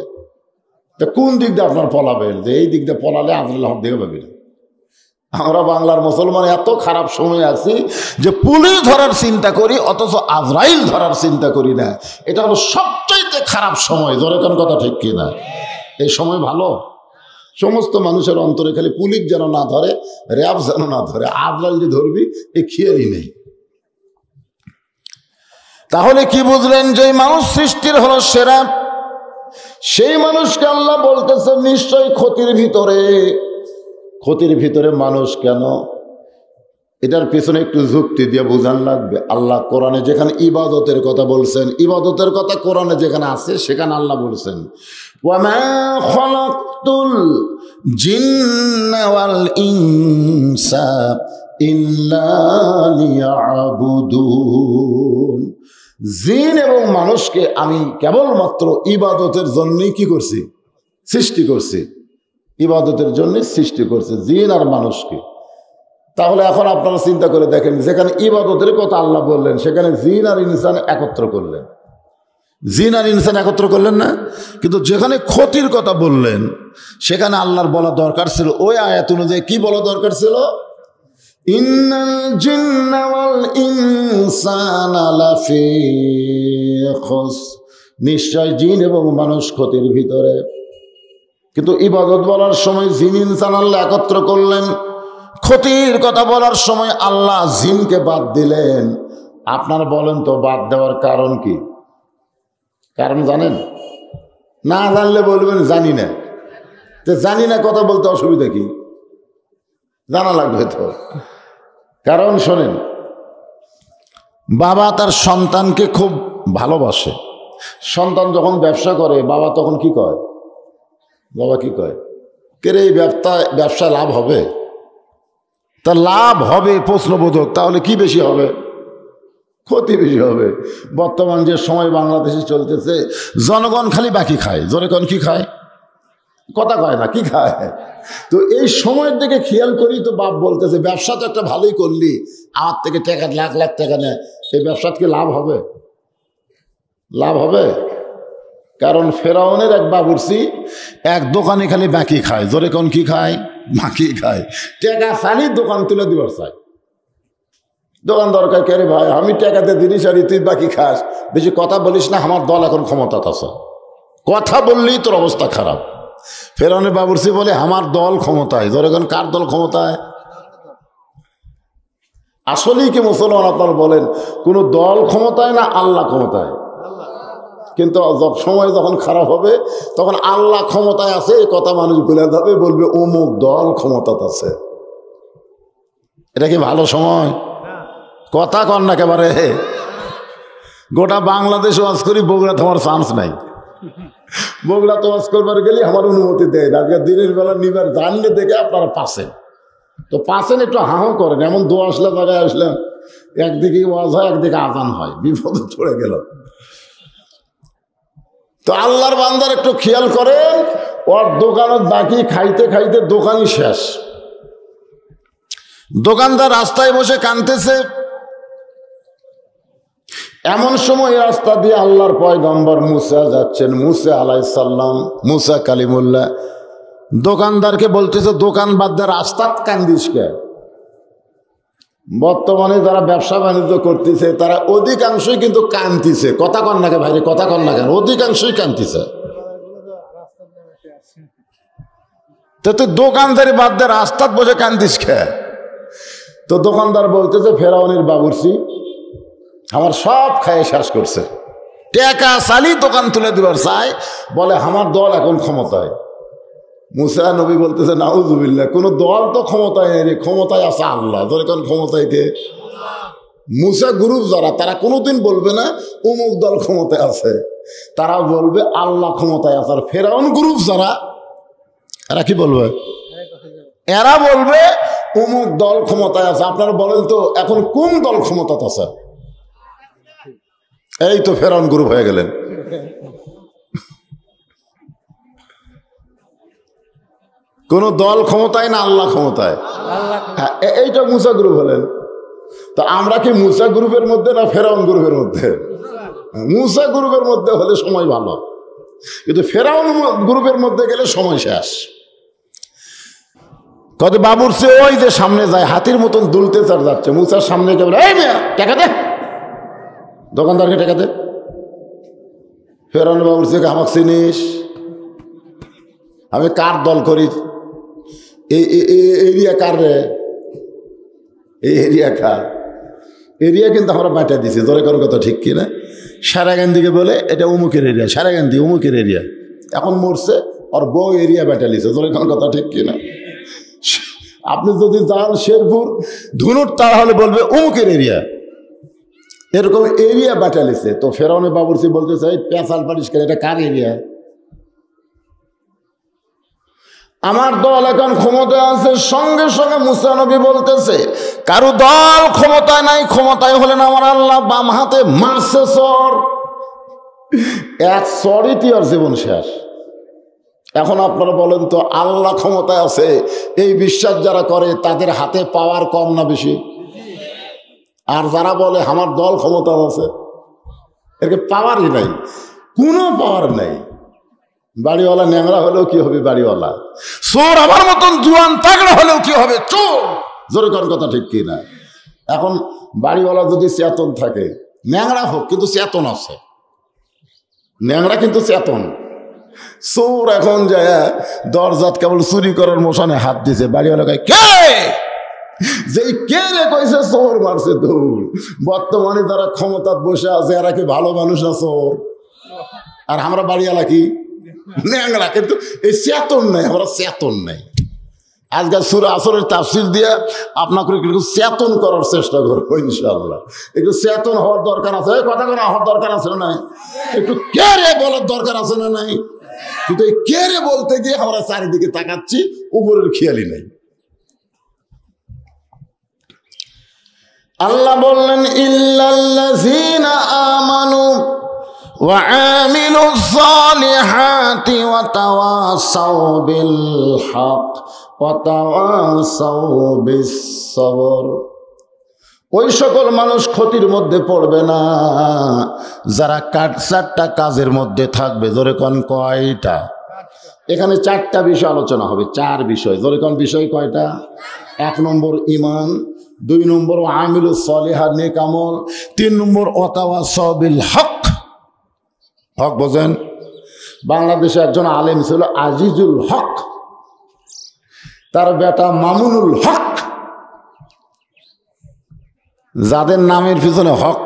তা কোন দিক দিয়ে আপনার পলাবেন? যে এই দিক দিয়ে পলালে আজরাইল হক দেখে পাবেন। আমরা বাংলার মুসলমান এত খারাপ সময় আছি যে পুলিশ ধরার চিন্তা করি, অথচ আজরাইল ধরার চিন্তা করি না। এটা হলো সবচাইতে খারাপ সময়। জোরে কোন কথা ঠিক কিনা? এই সময় ভালো, সমস্ত মানুষের অন্তরে খালি পুলিশ যেন না ধরে, র্যাব যেন না ধরে, আজরাইল যে ধরবি এই খেয়ালই নেই। তাহলে কি বুঝলেন? যে মানুষ সৃষ্টির হলো সেরা, সেই মানুষকে আল্লাহ বলতেছে নিশ্চয়ই ক্ষতির ভিতরে। ক্ষতির ভিতরে মানুষ কেন? এটার পেছনে একটু যুক্তি দিয়ে বোঝান লাগবে। আল্লাহ কোরআনে যেখানে ইবাদতের কথা বলছেন, ইবাদতের কথা কোরআনে যেখানে আছে সেখানে আল্লাহ বলছেন ওয়ামা খালাকতুল জিন্না ওয়াল ইনসা ইল্লা লিয়াবুদুন। জিন এবং মানুষকে আমি কেবলমাত্র ইবাদতের জন্যই কি করছি? সৃষ্টি করছি, ইবাদতের জন্য সৃষ্টি করছে জিন আর মানুষকে। তাহলে এখন আপনারা চিন্তা করে দেখেন, যেখানে ইবাদতের কথা আল্লাহ বললেন সেখানে জিন আর ইনসান একত্র করলেন, জিন আর ইনসান একত্র করলেন না? কিন্তু যেখানে ক্ষতির কথা বললেন সেখানে আল্লাহর বলা দরকার ছিল, ওই আয়াত অনুযায়ী কি বলা দরকার ছিল? ইন্নাল জিন্না ওয়াল ইনসানা লাফি খুস, নিশ্চয় জিন এবং মানুষ ক্ষতির ভিতরে। কিন্তু ইবাদত বলার সময় জিন ইনসান আল্লাহ একত্র করলেন, ক্ষতির কথা বলার সময় আল্লাহ জিনকে বাদ দিলেন। আপনারা বলেন তো বাদ দেওয়ার কারণ কি? কারণ জানেন? না জানলে বলবেন জানি না। তো জানি না কথা বলতে অসুবিধা কি? জানা লাগবে তো। কারণ শোনেন, বাবা তার সন্তানকে খুব ভালোবাসে। সন্তান যখন ব্যবসা করে বাবা তখন কি কয়? বাবা কি কয়? কেরে এই ব্যবসা লাভ হবে? তা লাভ হবে প্রশ্নবোধক, তাহলে কি বেশি হবে? ক্ষতি বেশি হবে। বর্তমান যে সময় বাংলাদেশে চলতেছে, জনগণ খালি বাকি খায়। জোরে কোন কি খায়? কথা কয় না, কি খায়? তো এই সময়ের দিকে খেয়াল করি তো বাপ বলতেছে ব্যবসা তো একটা ভালোই করলি, আমার থেকে টাকা লাখ লাখ টাকা নেয়, সেই ব্যবসাতে কি লাভ হবে? লাভ হবে? কারণ ফেরাউনের এক বাবুর্চি এক দোকানে খালি বাকি খায়। জোরে কোন কি খায়? বাকি খায়। টাকা চালি দোকান তুলে দিবার চাই। দোকান দরকার কে রে ভাই, আমি টাকাতে জিনিস আর তুই বাকি খাস, বেশি কথা বলিস না, আমার দল এখন ক্ষমতা আছে, কথা বললেই তোর অবস্থা খারাপ। ফেরাউনের বাবুর্চি বলে আমার দল ক্ষমতায়। জোরে কোন কার দল ক্ষমতায়? আসলেই কি মুসলমান আপনার বলেন কোন দল ক্ষমতায় না আল্লাহ ক্ষমতায়? কিন্তু সময় যখন খারাপ হবে তখন আল্লাহ ক্ষমতায় আছে এই কথা মানুষ ভুলে যাবে, বলবে অমুক দল ক্ষমতাতে আছে। এটা কি ভালো সময়? কথা কন না একেবারে। গোটা বাংলাদেশ ওয়াজ করি, বগুড়া তোমার চান্স নাই। বগুড়া তো ওয়াজ করবার গেলে আমার অনুমতি দেয় না। দিনের বেলা নিবার জানলে দেখে আপনারা পাশেন, তো পাশেন একটু হাঁ করেন। এমন দোয়া আসলে জায়গায় আসলাম, একদিকে ওয়াজ হয় একদিকে আজান হয়, বিপদে পড়ে গেল। তো আল্লাহর বান্দার একটু খেয়াল করেন, ওর দোকানত বাকি খাইতে খাইতে দোকানই শেষ। দোকানদার রাস্তায় বসে কাঁদতেছে। এমন সময় রাস্তা দিয়ে আল্লাহর পয়গম্বর মুসা যাচ্ছেন, মুসা আলাইহিস সালাম, মুসা কালিমুল্লাহ। দোকানদারকে বলতেছে দোকান বাদ দিয়ে রাস্তাত কান্দিস কে? বর্তমানে যারা ব্যবসা বাণিজ্য করতেছে তারা অধিকাংশই কিন্তু কান্দিছে। কথা কন না কে ভাই, কথা কন না কেন? অধিকাংশই কান্দিছে। তো তুই দোকানদারি বাদ দিয়ে রাস্তাত বসে কান্দিস কে? তো দোকানদার বলতেছে ফেরাউনের বাবুর্চি আমার সব খায় শেষ করছে, টাকা চালি দোকান তুলে দিবার চাই, বলে আমার দল এখন ক্ষমতায়। মুসা নবী বলতেছে নাউজুবিল্লাহ, কোন দল তো ক্ষমতায় নেই রে, ক্ষমতায় আছে আল্লাহ। ধরে কোন ক্ষমতায় কে? মুসা গ্রুপ যারা, তারা কোনোদিন বলবে না অমুক দল ক্ষমতায় আছে, তারা বলবে আল্লাহ ক্ষমতায় আছে। আর ফেরাউন গ্রুপ যারা, এরা কি বলবে? এরা বলবে অমুক দল ক্ষমতায় আছে। আপনারা বলেন তো এখন কোন দল ক্ষমতাতে আছে? এই তো ফেরাউন গ্রুপ হয়ে গেলেন। কোন দল ক্ষমতায় না আল্লাহ ক্ষমতায়? হ্যাঁ, এইটা মুসা গ্রুপ হলেন। তো আমরা কি মুসা গ্রুপের মধ্যে না ফেরাউন গ্রুপের মধ্যে? মুসা গ্রুপের মধ্যে হলে সময় ভালো, কিন্তু ফেরাউন গ্রুপের মধ্যে গেলে সময় শেষ। কত বাবুর সে ওই যে সামনে যায় হাতির মতন দুলতে চার যাচ্ছে, মুসার সামনে কে বলে এই মেয়া টাকা দে, দোকানদারকে টাকা দে। ফেরাউন বাবুর সে আমাকে চিনিস? আমি কার দল করি? এই এরিয়া কার রে? এই এরিয়া কার? এরিয়া কিন্তু আমরা বাঁটা দিছি, ধরে কারোর কথা ঠিক কিনা? সারাগান্ধীকে বলে এটা অমুকের এরিয়া, সারাগান্ধী অমুকের এরিয়া। এখন মরছে আর বউ এরিয়া বাঁটা লিছে, ধরে কারোর কথা ঠিক কিনা? আপনি যদি যান শেরপুর ধুনুট তাহলে বলবে অমুকের এরিয়া, এরকম এরিয়া বাঁটা লিছে। তো ফেরাউনের বাবুরসি বলতে চাই পেঁচাল পারিস কেন, এটা কার এরিয়া? আমার দল এখন ক্ষমতায় আছে। সঙ্গে সঙ্গে মুসা নবী বলতেছে কারো দল ক্ষমতায় নাই, ক্ষমতায় হলেন আমার আল্লাহ। বাম হাতে মারছে চর, এক চরই আর জীবন শেষ। এখন আপনারা বলেন তো আল্লাহ ক্ষমতায় আছে এই বিশ্বাস যারা করে তাদের হাতে পাওয়ার কম না বেশি? আর যারা বলে আমার দল ক্ষমতায় আছে এর পাওয়ারই নাই, কোনো পাওয়ার নাই। বাড়িওয়ালা ন্যাংরা হলেও কি হবে বাড়িওয়ালা, চোর আমার মতন জুয়ান তাগড়া হলেও কি হবে চোর। জোরে কোন কথা ঠিক কি না? এখন বাড়িওয়ালা যদি চেতন থাকে, ন্যাংরা হোক কিন্তু চেতন আছে, ন্যাংরা কিন্তু চেতন। চোর এখন যায় দরজাত কেবল চুরি করার মোশনে হাত দিছে, বাড়িওয়ালা কয় কে? যেই কে রে কইছে চোর মারছে দৌড়। বর্তমানে যারা ক্ষমতায় বসে আছে এরা কি ভালো মানুষ না চোর? আর আমরা বাড়িওয়ালা কি ন্যাংরা, কিন্তু এই চেতন নাই, আমরা চেতন নাই। আজকাল সূরা আসরের তাফসীর দিয়ে আপনাকে একটু চেতন করার চেষ্টা করবো ইনশাআল্লাহ। একটু চেতন হওয়ার দরকার আছে, কথা কোনো হওয়ার দরকার আছে না নাই? একটু কে রে বলার দরকার আছে না নাই? কিন্তু এই কে রে বলতে গিয়ে আমরা চারিদিকে তাকাচ্ছি, উপরের খেয়ালই নাই। আল্লাহ বললেন ইল্লাল্লাযীনা আমানু ওয়া আমিলুস সালিহাতি ওয়া তাওয়াসাউ বিল হক ওয়া তাওয়াসাউ বিস সবর। ওই সকল মানুষ ক্ষতির মধ্যে পড়বে না যারা চারটা কাজের মধ্যে থাকবে। জোরে কোন কয়টা? এখানে চারটা বিষয় আলোচনা হবে, চার বিষয়। জোরে কোন বিষয় কয়টা? 1 নম্বর ঈমান, 2 নম্বর আমিলুস সালিহাত নেক আমল, 3 নম্বর ওয়াতাওয়াসাউ বিল হক। হক বোঝেন? বাংলাদেশে একজন আলেম ছিল আজিজুল হক, তার বেটা মামুনুল হক, যাদের নামের পিছনে হক।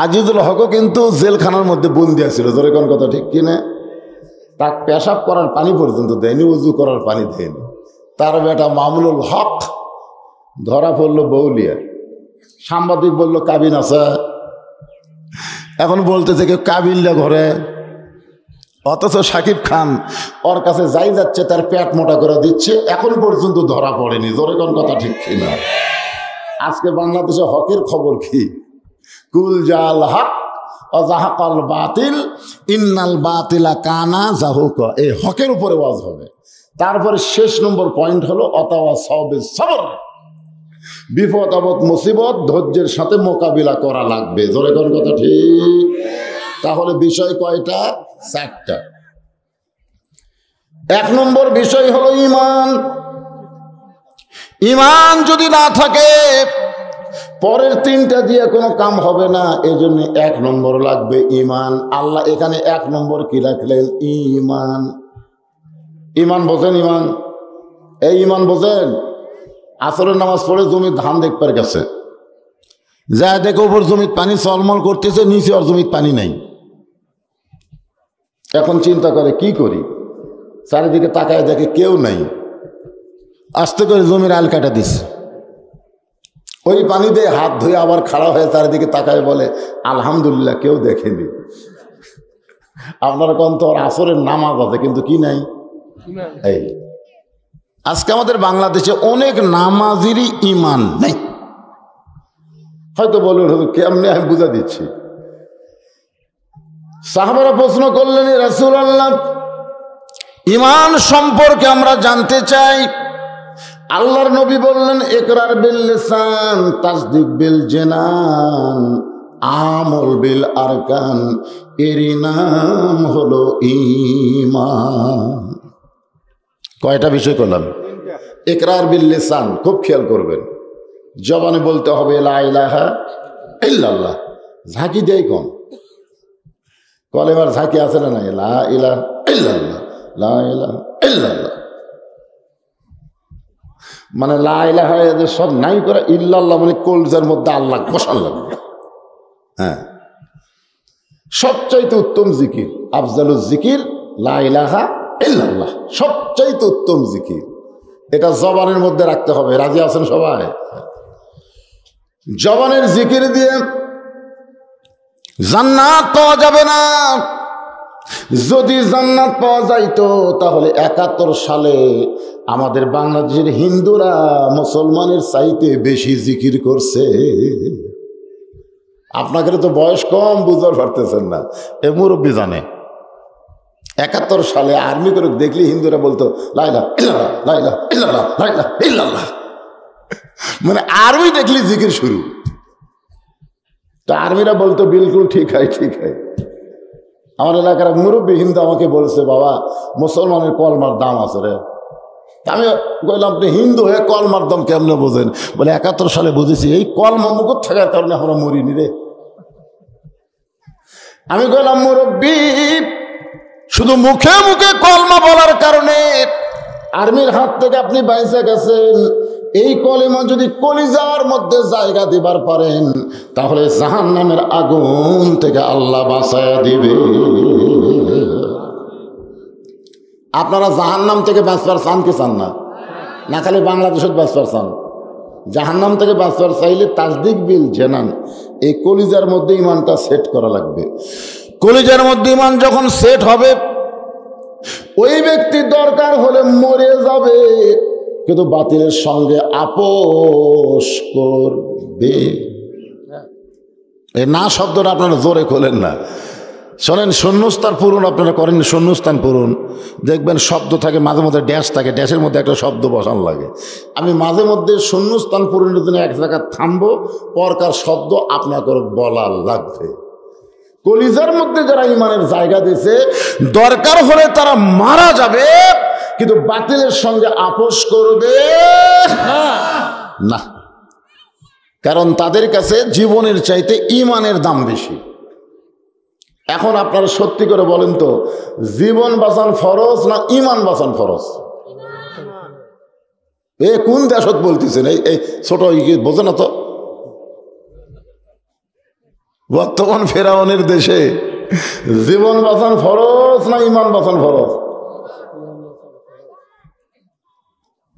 আজিজুল হকও কিন্তু জেলখানার মধ্যে বন্দি আছিল। জোরে কোন কথা ঠিক কিনা? তার পেশাব করার পানি পর্যন্ত দেয়নি, উজু করার পানি দেয়নি। তার বেটা মামুনুল হক ধরা পড়লো বউলিয়া। সাংবাদিক বলল কাবিন আছে, এখন বলতেছে কেউ কাবিল্লা ঘরে, অথচ শাকিব খান ওর কাছে যাই যাচ্ছে তার পেট মোটা করে দিচ্ছে, এখন পর্যন্ত ধরা পড়েনি। জোরে কোন কথা ঠিক কিনা? আজকে বাংলাদেশে হকের খবর কি? কুল জাল হক অজাহাকাল বাতিল ইন্নাল বাতিলা কানা জাহুক। এই হকের উপরে ওয়াজ হবে। তারপরে শেষ নম্বর পয়েন্ট হলো ওয়াতাওয়াসাউ বিস সবর। বিপদ আপদ মুসিবত ধৈর্যের সাথে মোকাবিলা করা লাগবে। জোরে কোন কথা ঠিক? তাহলে বিষয় কয়টা? 4টা। 1 নম্বর বিষয় হলো ঈমান। ঈমান যদি না থাকে পরের 3টা দিয়ে কোনো কাম হবে না। এই জন্য 1 নম্বর লাগবে ঈমান। আল্লাহ এখানে 1 নম্বর কি রাখলেন? ঈমান। ঈমান বোঝেন? ঈমান, এই ঈমান বোঝেন? আসরের নামাজ পড়ে জমির ধান দেখবার গেছে, যা দেখে উপর জমির পানি চলমল করতেছে, নিচে আর জমির পানি নাই। এখন চিন্তা করে কি করি, চারিদিকে তাকায় দেখে কেউ নাই, আস্তে করে জমির আল কাটা দিছে। ওই পানি দিয়ে হাত ধুয়ে আবার খাড়া হয়ে চারিদিকে তাকায় বলে আলহামদুলিল্লাহ কেউ দেখেনি। আপনারা কোন তো আসরের নামাজ আছে কিন্তু কি নাই? এই আজকে আমাদের বাংলাদেশে অনেক নামাজিরই ইমান নেই। হয়তো বলুন কেমনে, আমি বুঝা দিচ্ছি। সাহাবারা প্রশ্ন করলেন, রাসূলুল্লাহ ইমান সম্পর্কে আমরা জানতে চাই। আল্লাহর নবী বললেন, ইকরার বিল লিসান, তাসদিক বিল জিনান, আমল বিল আরকান, এরই নাম হলো ঈমান। কয়টা বিষয় করলাম? ইকরার বিল লিসান, খুব খেয়াল করবেন, জবানে বলতে হবে লা ইলাহা ইল্লাল্লাহ। ঝাঁকি দেয় কম, কলেমার ঝাঁকি আছে না? নাই, লা ইলাহা ইল্লাল্লাহ, লা ইলাহা ইল্লাল্লাহ। মানে লা ইলাহা সব নাই করে, ইল্লাল্লাহ মানে কলজার মধ্যে আল্লাহ বসান লাগবে। হ্যাঁ, সবচাইতে উত্তম জিকির, আফজালুজ জিকির লা ইলাহা ইল্লাল্লাহ, সবচাইতে উত্তম জিকির। এটা জবানের মধ্যে রাখতে হবে। রাজি আছেন সবাই? জবানের জিকির দিয়ে জান্নাত পাওয়া যাবে না। যদি জান্নাত পাওয়া যাইতো তাহলে 71 সালে আমাদের বাংলাদেশের হিন্দুরা মুসলমানের চাইতে বেশি জিকির করছে। আপনাকে তো বয়স কম, বুঝতে পারতেছেন না, এ মুরব্বী জানে। 71 সালে আর্মি করে দেখলি হিন্দুরা বলতো লা ইলাহা ইল্লাল্লাহ, লা ইলাহা ইল্লাল্লাহ, লা ইলাহা ইল্লাল্লাহ। মানে আর্মি দেখলি জিকির শুরু। তো আর্মিরা বলতো বিলকুল ঠিক হয়, ঠিক হয়। আমার এলাকার মুরব্বী হিন্দু আমাকে বলছে, বাবা মুসলমানের কলমার দাম আছে রে। আমি বললাম, আপনি হিন্দু হয়ে কলমার দাম কেমনে বোঝেন? বলে 71 সালে বুঝেছি, এই কলমা মুখত থাকার কারণে আমরা মরিনি রে। আমি বললাম, মুরব্বী শুধু মুখে মুখে কলমা বলার কারণে আর্মির হাত থেকে আপনি বাইসে গেছেন। এই কলিমা যদি কলিজার মধ্যে জায়গা দিবার পারেন তাহলে জাহান্নামের আগুন থেকে আল্লাহ বাঁচায়া দিবে। আপনারা জাহান্নাম থেকে বাঁচবার চান কি চান না? না খালি বাংলাদেশত বাঁচবার চান? জাহান্নাম থেকে বাঁচবার চাইলে তাসদিক বিল জিনান, এই কলিজার মধ্যে ইমানটা সেট করা লাগবে। কলিজার মধ্যে ইমান যখন সেট হবে, ওই ব্যক্তি দরকার হলে মরে যাবে কিন্তু বাতিলের সঙ্গে আপোষ করবে। এই না শব্দটা আপনারা জোরে খোলেন না, শোনেন। শূন্যস্থান পূরণ আপনারা করেন, শূন্যস্থান পূরণ দেখবেন শব্দ থাকে, মাঝে মধ্যে ড্যাশ থাকে, ড্যাশের মধ্যে একটা শব্দ বসান লাগে। আমি মাঝে মধ্যে শূন্যস্থান পূরণের জন্য এক জায়গায় থামবো, পরকার শব্দ আপনাকে বলা লাগবে। কলিজার মধ্যে যারা ইমানের জায়গা দিয়েছে, দরকার হলে তারা মারা যাবে কিন্তু বাতিলের সঙ্গে আপোষ করবে না, কারণ তাদের কাছে জীবনের চাইতে ইমানের দাম বেশি। এখন আপনারা সত্যি করে বলেন তো, জীবন বাঁচান ফরজ না ইমান বাঁচান ফরজ? এ কোন দেশত বলতেছেন? এই ছোট বোঝে না তো? বর্তমান ফেরাউনের দেশে জীবন বাঁচান ফরজ না ইমান বাঁচান ফরজ?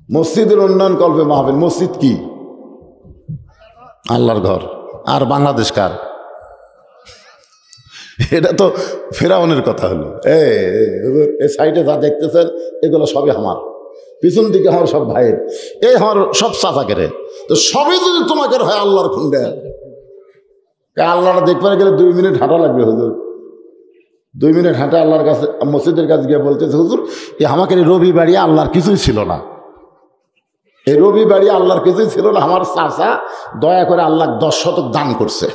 মসজিদের উন্নয়ন কল্পে মাহফিল। মসজিদ কি? আল্লাহর ঘর। আর বাংলাদেশ কার? এটা তো ফেরাউনের কথা হলো। এই সাইডে যা দেখতেছেন এগুলো সবই আমার, পিছন দিকে আমার সব ভাইয়ের, এই আমার সব চাচাকেরে। তো সবই যদি তোমাকে হয় আল্লাহর খুন্ডে, আল্লাহটা দেখতে গেলে 2 মিনিট হাঁটা লাগবে হুজুর। 2 মিনিট হাঁটা আল্লাহর কাছে, মসজিদের কাছে গিয়ে বলতেছে, হুজুর এ আমাকে রবি বাড়ি আল্লাহর কিছুই ছিল না, এই রবি বাড়ি আল্লাহর কিছুই ছিল না, আমার চাচা দয়া করে আল্লাহ 10 শতক দান করছে,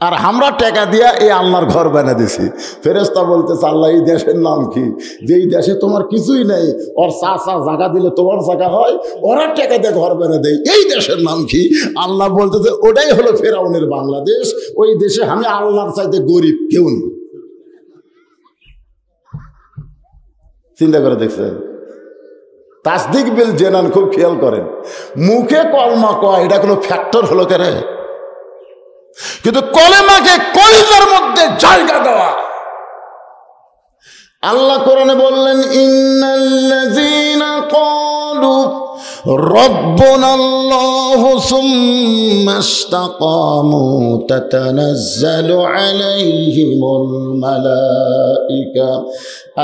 আর আমরা টাকা দিয়া এই আল্লাহর ঘর বানিয়ে দিছি। ফেরেশতা বলতেছে, আল্লাহ এই দেশের নাম কি? যেই দেশে তোমার কিছুই নেই, ওর চাচা জায়গা দিলে তোমার জায়গা হয়, ওরা টাকা দিয়ে ঘর বানিয়ে দেয়, এই দেশের নাম কি? আল্লাহ বলতেছে, ওটাই হলো ফেরাউনের বাংলাদেশ। ওই দেশে আমি আল্লাহর চাইতে গরিব কেউ নেই। চিন্তা করে দেখছেন? তাসদিক বিল জিনান, খুব খেয়াল করেন। মুখে কলমা কয়, এটা কোনো ফ্যাক্টর হলো কেরে? কিন্তু কলেমাকে কলিজার মধ্যে জায়গা দেওয়া। আল্লাহ কোরআনে বললেন, ইন্নাল্লাযীনা ক্বালু রাব্বুনাল্লাহু সুম্মা ইসতাকামু তাতানাজ্জালু আলাইহিমুল মালাইকা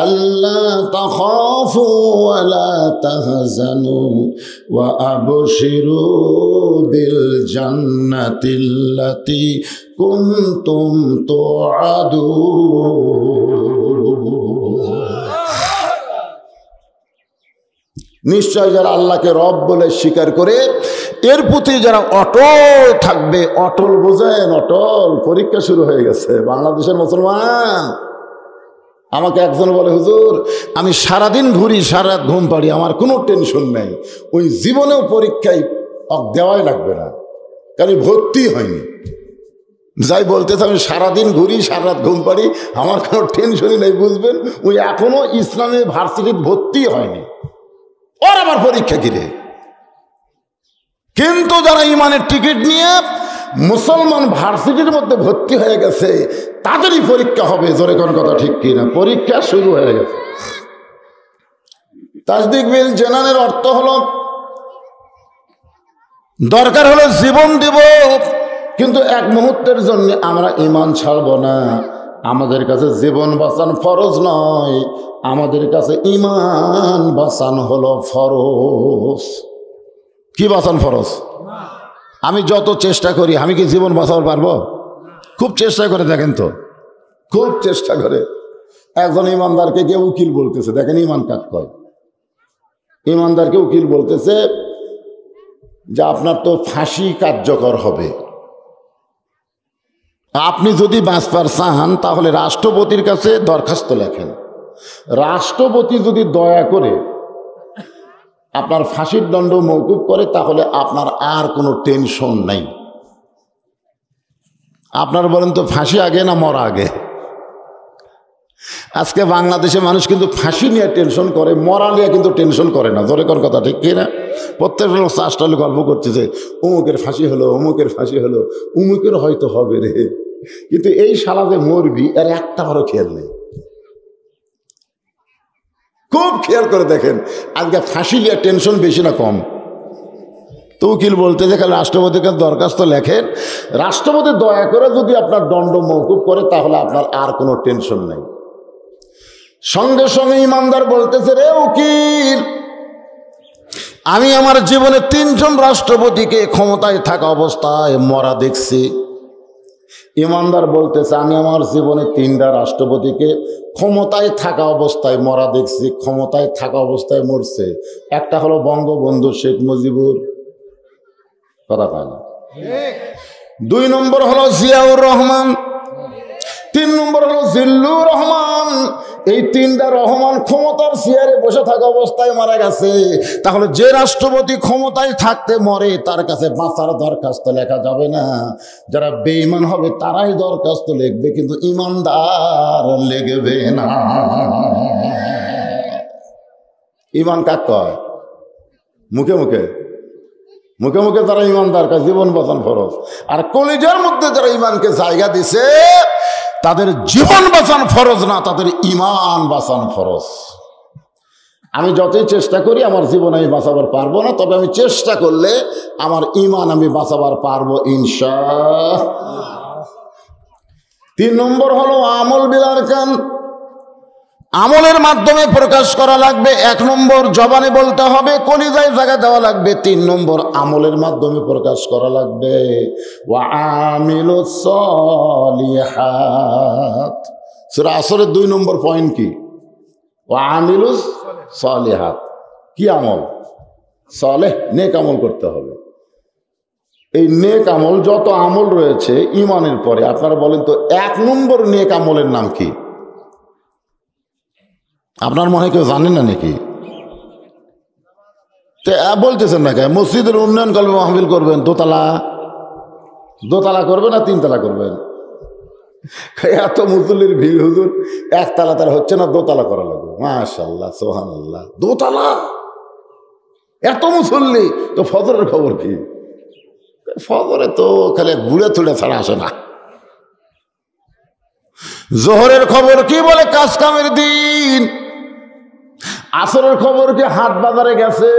আল্লা তাখাফু ওয়া লা তাহজানু ওয়া আবশিরু বিল জান্নাতিল্লাতী কুনতুম তুআদুন। নিশ্চয় যারা আল্লাহকে রব বলে স্বীকার করে এর প্রতি যারা অটল থাকবে, অটল বোঝেন, অটল। পরীক্ষা শুরু হয়ে গেছে বাংলাদেশের মুসলমান। আমাকে একজন বলে, হুজুর আমি সারাদিন ঘুরি, সারা রাত ঘুম পাড়ি, আমার কোনো টেনশন নেই, ওই জীবনেও পরীক্ষায় দেওয়াই লাগবে না, কারণ ভর্তি হয়নি। যাই বলতেছে আমি সারাদিন ঘুরি, সারা রাত ঘুম পাড়ি, আমার কোনো টেনশনই নেই, বুঝবেন ওই এখনো ইসলামী ভার্সিটিতে ভর্তি হয়নি, ওর আবার পরীক্ষা কিরে। কিন্তু যারা ইমানের টিকিট নিয়ে মুসলমান ভার্সিটির মধ্যে ভর্তি হয়ে গেছে তাদেরই পরীক্ষা হবে। জোরে কোন কথা ঠিক কিনা? পরীক্ষা শুরু হয়ে গেছে। তাসদিক বিল জানানের অর্থ হলো দরকার হলো জীবন দিব, কিন্তু এক মুহূর্তের জন্য আমরা ইমান ছাড়ব না। আমাদের কাছে জীবন বাঁচান ফরজ নয়, আমাদের কাছে ইমান বাঁচান হলো ফরজ। কি বাঁচান? ফরজ। আমি যত চেষ্টা করি, আমি কি জীবন বাঁচাতে পারবো? খুব চেষ্টা করে দেখেন তো, খুব চেষ্টা করে। একজন ইমানদারকে কেউ উকিল বলতেছে, দেখেন ইমান কাক কয়। ইমানদারকে উকিল বলতেছে যে আপনার তো ফাঁসি কার্যকর হবে, আপনি যদি বাঁচবার চান তাহলে রাষ্ট্রপতির কাছে দরখাস্ত লেখেন, রাষ্ট্রপতি যদি দয়া করে আপনার ফাঁসির দণ্ড মওকুফ করে তাহলে আপনার আর কোনো টেনশন নাই। আপনার বলেন তো ফাঁসি আগে না মরা আগে? আজকে বাংলাদেশে মানুষ কিন্তু ফাঁসি নিয়ে টেনশন করে, মরা নিয়ে কিন্তু টেনশন করে না। জোরে কোন কথা ঠিক কিনা? প্রত্যেক লোক চাষটালে গল্প করতেছে, অমুকের ফাঁসি হলো, অমুকের ফাঁসি হলো, অমুকের হয়তো হবে রে, কিন্তু এই শালা যে মরবি এর একটা বারও খেয়াল নেই। খুব খেয়াল করে দেখেন আজকে ফাঁসি নিয়ে টেনশন বেশি না কম? তো উকিল বলতে যে খালি রাষ্ট্রপতির কাছে দরখাস্ত লেখেন, রাষ্ট্রপতি দয়া করে যদি আপনার দণ্ড মওকুফ করে তাহলে আপনার আর কোনো টেনশন নেই। সঙ্গে সঙ্গে ইমানদার বলতেছে, রে উকিল, আমি আমার জীবনে 3 জন রাষ্ট্রপতিকে ক্ষমতায় থাকা অবস্থায় মরা দেখছি। ইমানদার বলতেছে আমি আমার জীবনে 3টা রাষ্ট্রপতিকে ক্ষমতায় থাকা অবস্থায় মরা দেখছি। ক্ষমতায় থাকা অবস্থায় মরছে, একটা হলো বঙ্গবন্ধু শেখ মুজিবুর, কথা পায় না। 2 নম্বর হলো জিয়াউর রহমান, 3 নম্বর হলো জিল্লুর রহমান। এই 3টা রহমান ক্ষমতার চেয়ারে বসে থাকা অবস্থায় মারা গেছে। তাহলে যে রাষ্ট্রপতি ক্ষমতায় থাকতে মরে তার কাছে বাঁচার দরখাস্ত লেখা যাবে না। যারা বেঈমান হবে তারাই দরখাস্ত লিখবে, কিন্তু ইমানদার লিখবে না। ইমান কাক কয়? মুখে মুখে, মুখে মুখে যারা ইমানদার কাছে জীবন বাঁচান ফরজ, আর কলিজার মধ্যে যারা ইমানকে জায়গা দিছে তাদের জীবন বাঁচান ফরজ না, তাদের ইমান বাঁচান ফরজ। আমি যতই চেষ্টা করি আমার জীবন আমি বাঁচাবার পারবো না, তবে আমি চেষ্টা করলে আমার ইমান আমি বাঁচাবার পারবো ইনশাআল্লাহ। 3 নম্বর হলো আমল বিল আরকান, আমলের মাধ্যমে প্রকাশ করা লাগবে। 1 নম্বর জবানে বলতে হবে, কলিজায় জায়গা দেওয়া লাগবে। 3 নম্বর আমলের মাধ্যমে প্রকাশ করা লাগবে। ওয়া আমিলুস সলিহাত, সূরা আসরের 2 নম্বর পয়েন্ট কি? ওয়া আমিলুস সলিহাত। কি আমল? সলেহ, নেক আমল করতে হবে। এই নেক আমল, যত আমল রয়েছে ইমানের পরে, আপনারা বলেন তো 1 নম্বর নেক আমলের নাম কি? আপনার মনে কেউ জানেন না নাকি? বলতেছেন না কেন? মসজিদের উন্নয়ন করবেন, মাহফিল করবেন, দোতলা করবেন না 3 তলা করবেন? এত মুসল্লির ভিড়, হুজুর 1 তলা তার হচ্ছে না, 2 তলা করা লাগবে। মাশাআল্লাহ, সুবহানাল্লাহ, 2 তলা, এত মুসল্লি, তো ফজরের খবর কি? ফজরে তো খালি ঘুরে তুলে ছাড়া আসে না। জোহরের খবর কি? বলে কাজ কামের দিন। আসরের খবর কি? হাট বাজারে গেছে।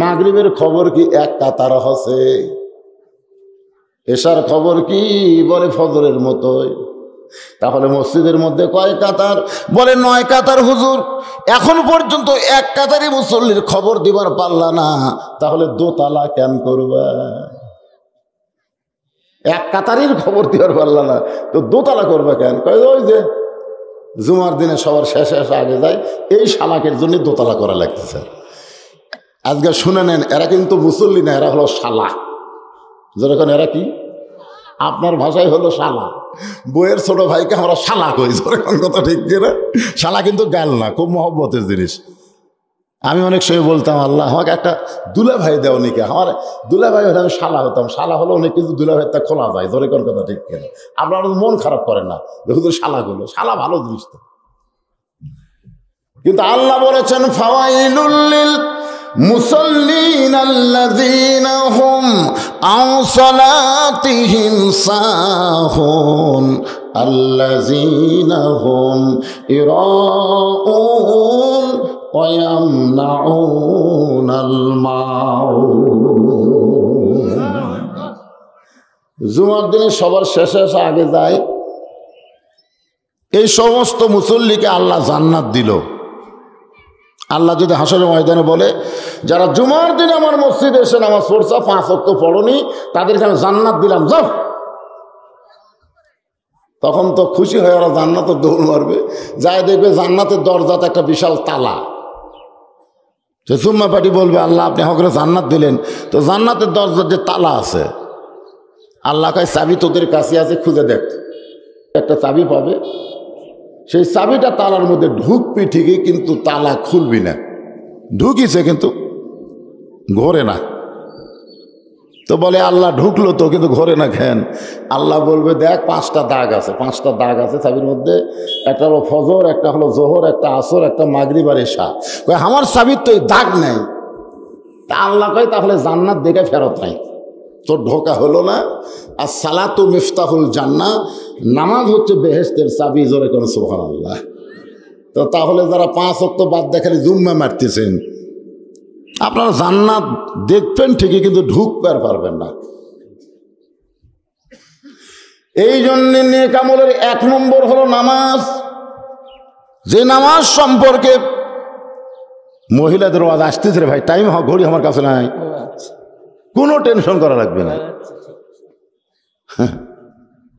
মাগরিবের খবর কি? 1 কাতার হসে। এশার খবর কি? বলে ফজরের মতোই। তাহলে মসজিদের মধ্যে কয় কাতার? বলে 9 কাতার হুজুর। এখন পর্যন্ত 1 কাতারই মুসল্লির খবর দিবার পারলা না, তাহলে দোতলা কেন করবা? 1 কাতারির খবর দিবার পারলা না তো দোতলা করবা কেন? কয় ওই যে জুমার দিনে সবার শেষে আগে যায়, এই শালাকের জন্য দোতলা করা লাগতেছে। আজকে শুনে নেন, এরা কিন্তু মুসল্লি না, এরা হলো শালা। যেরকম এরা কি আপনার ভাষায় হলো শালা। বইয়ের ছোট ভাইকে আমরা শালা কই, যেরকম কথা ঠিক কিনা? শালা কিন্তু গাল না, খুব মহব্বতের জিনিস। আমি অনেক সময় বলতাম, আল্লাহ আমাকে একটা দুলা ভাই দেও নাকি। আমার দুলা ভাই হলে আমি শালা হতাম। শালা হলো অনেক কিছু দুলা ভাই তা খোলা যায়, যেরকম কথা ঠিক কিনা? আপনারা মন খারাপ করেন না, দেখুন শালাগুলো, শালা ভালো জিনিস তো। কিন্তু আল্লাহ বলেছেন ফাওয়াইলুল লিল মুসাল্লিন আল্লাযীনা হুম আন সালাতিহিম সাহুন আল্লাযীনা হুম ইরাউন ওয়া ইয়ামনাউনাল মাউন। জুমার দিনে সবার শেষে আগে যায়, এই সমস্ত মুসল্লিকে আল্লাহ জান্নাত দিল। আল্লাহ যদি হাসরের ময়দানে বলে, যারা জুমার দিনে আমার মসজিদে এসে নামাজ পড়ছে, 5 ওয়াক্ত পড়নি, তাদেরকে আমি জান্নাত দিলাম, যাও। তখন তো খুশি হয়ে ওরা জান্নাতের দৌড় মারবে, যাই দেখবে জান্নাতের দরজাতে একটা বিশাল তালা। সে সুম্মা পাটি বলবে, আল্লাহ আপনি হকরে জান্নাত দিলেন, তো জান্নাতের দরজার যে তালা আছে, আল্লাহ কয় চাবি তোদের কাছে আছে, খুঁজে দেখ। একটা চাবি পাবে, সেই চাবিটা তালার মধ্যে ঢুকবি ঠিকই, কিন্তু তালা খুলবি না। ঢুকিছে কিন্তু ঘোরে না। তো বলে আল্লাহ ঢুকলো তো, কিন্তু ঘোরে না কেন? আল্লাহ বলবে দেখ 5টা দাগ আছে, 5টা দাগ আছে চাবির মধ্যে। একটা হলো ফজর, একটা হলো জোহর, একটা আসর, একটা মাগরিব আর ইশা। কয় আমার চাবির তো এই দাগ নাই। তা আল্লাহ কয় তাহলে জান্নাত দেখে ফেরত নাই, তোর ঢোকা হলো না। আর সালাতু মিফতাহুল জান্নাহ, নামাজ হচ্ছে বেহেশতের চাবি। জোরে কোন সুবহানাল্লাহ। তো তাহলে যারা 5 ওয়াক্ত বাদ দেখালে জুম্মা মারতেছেন, আপনারা জান্নাত দেখবেন ঠিকই, কিন্তু ঢুকতে পারবেন না। এই জন্য নেক আমলের 1 নম্বর হলো নামাজ। যে নামাজ সম্পর্কে মহিলাদের ওয়াজ আসতেছে, রে ভাই টাইম ঘড়ি আমার কাছে নাই, কোনো টেনশন করা লাগবে না।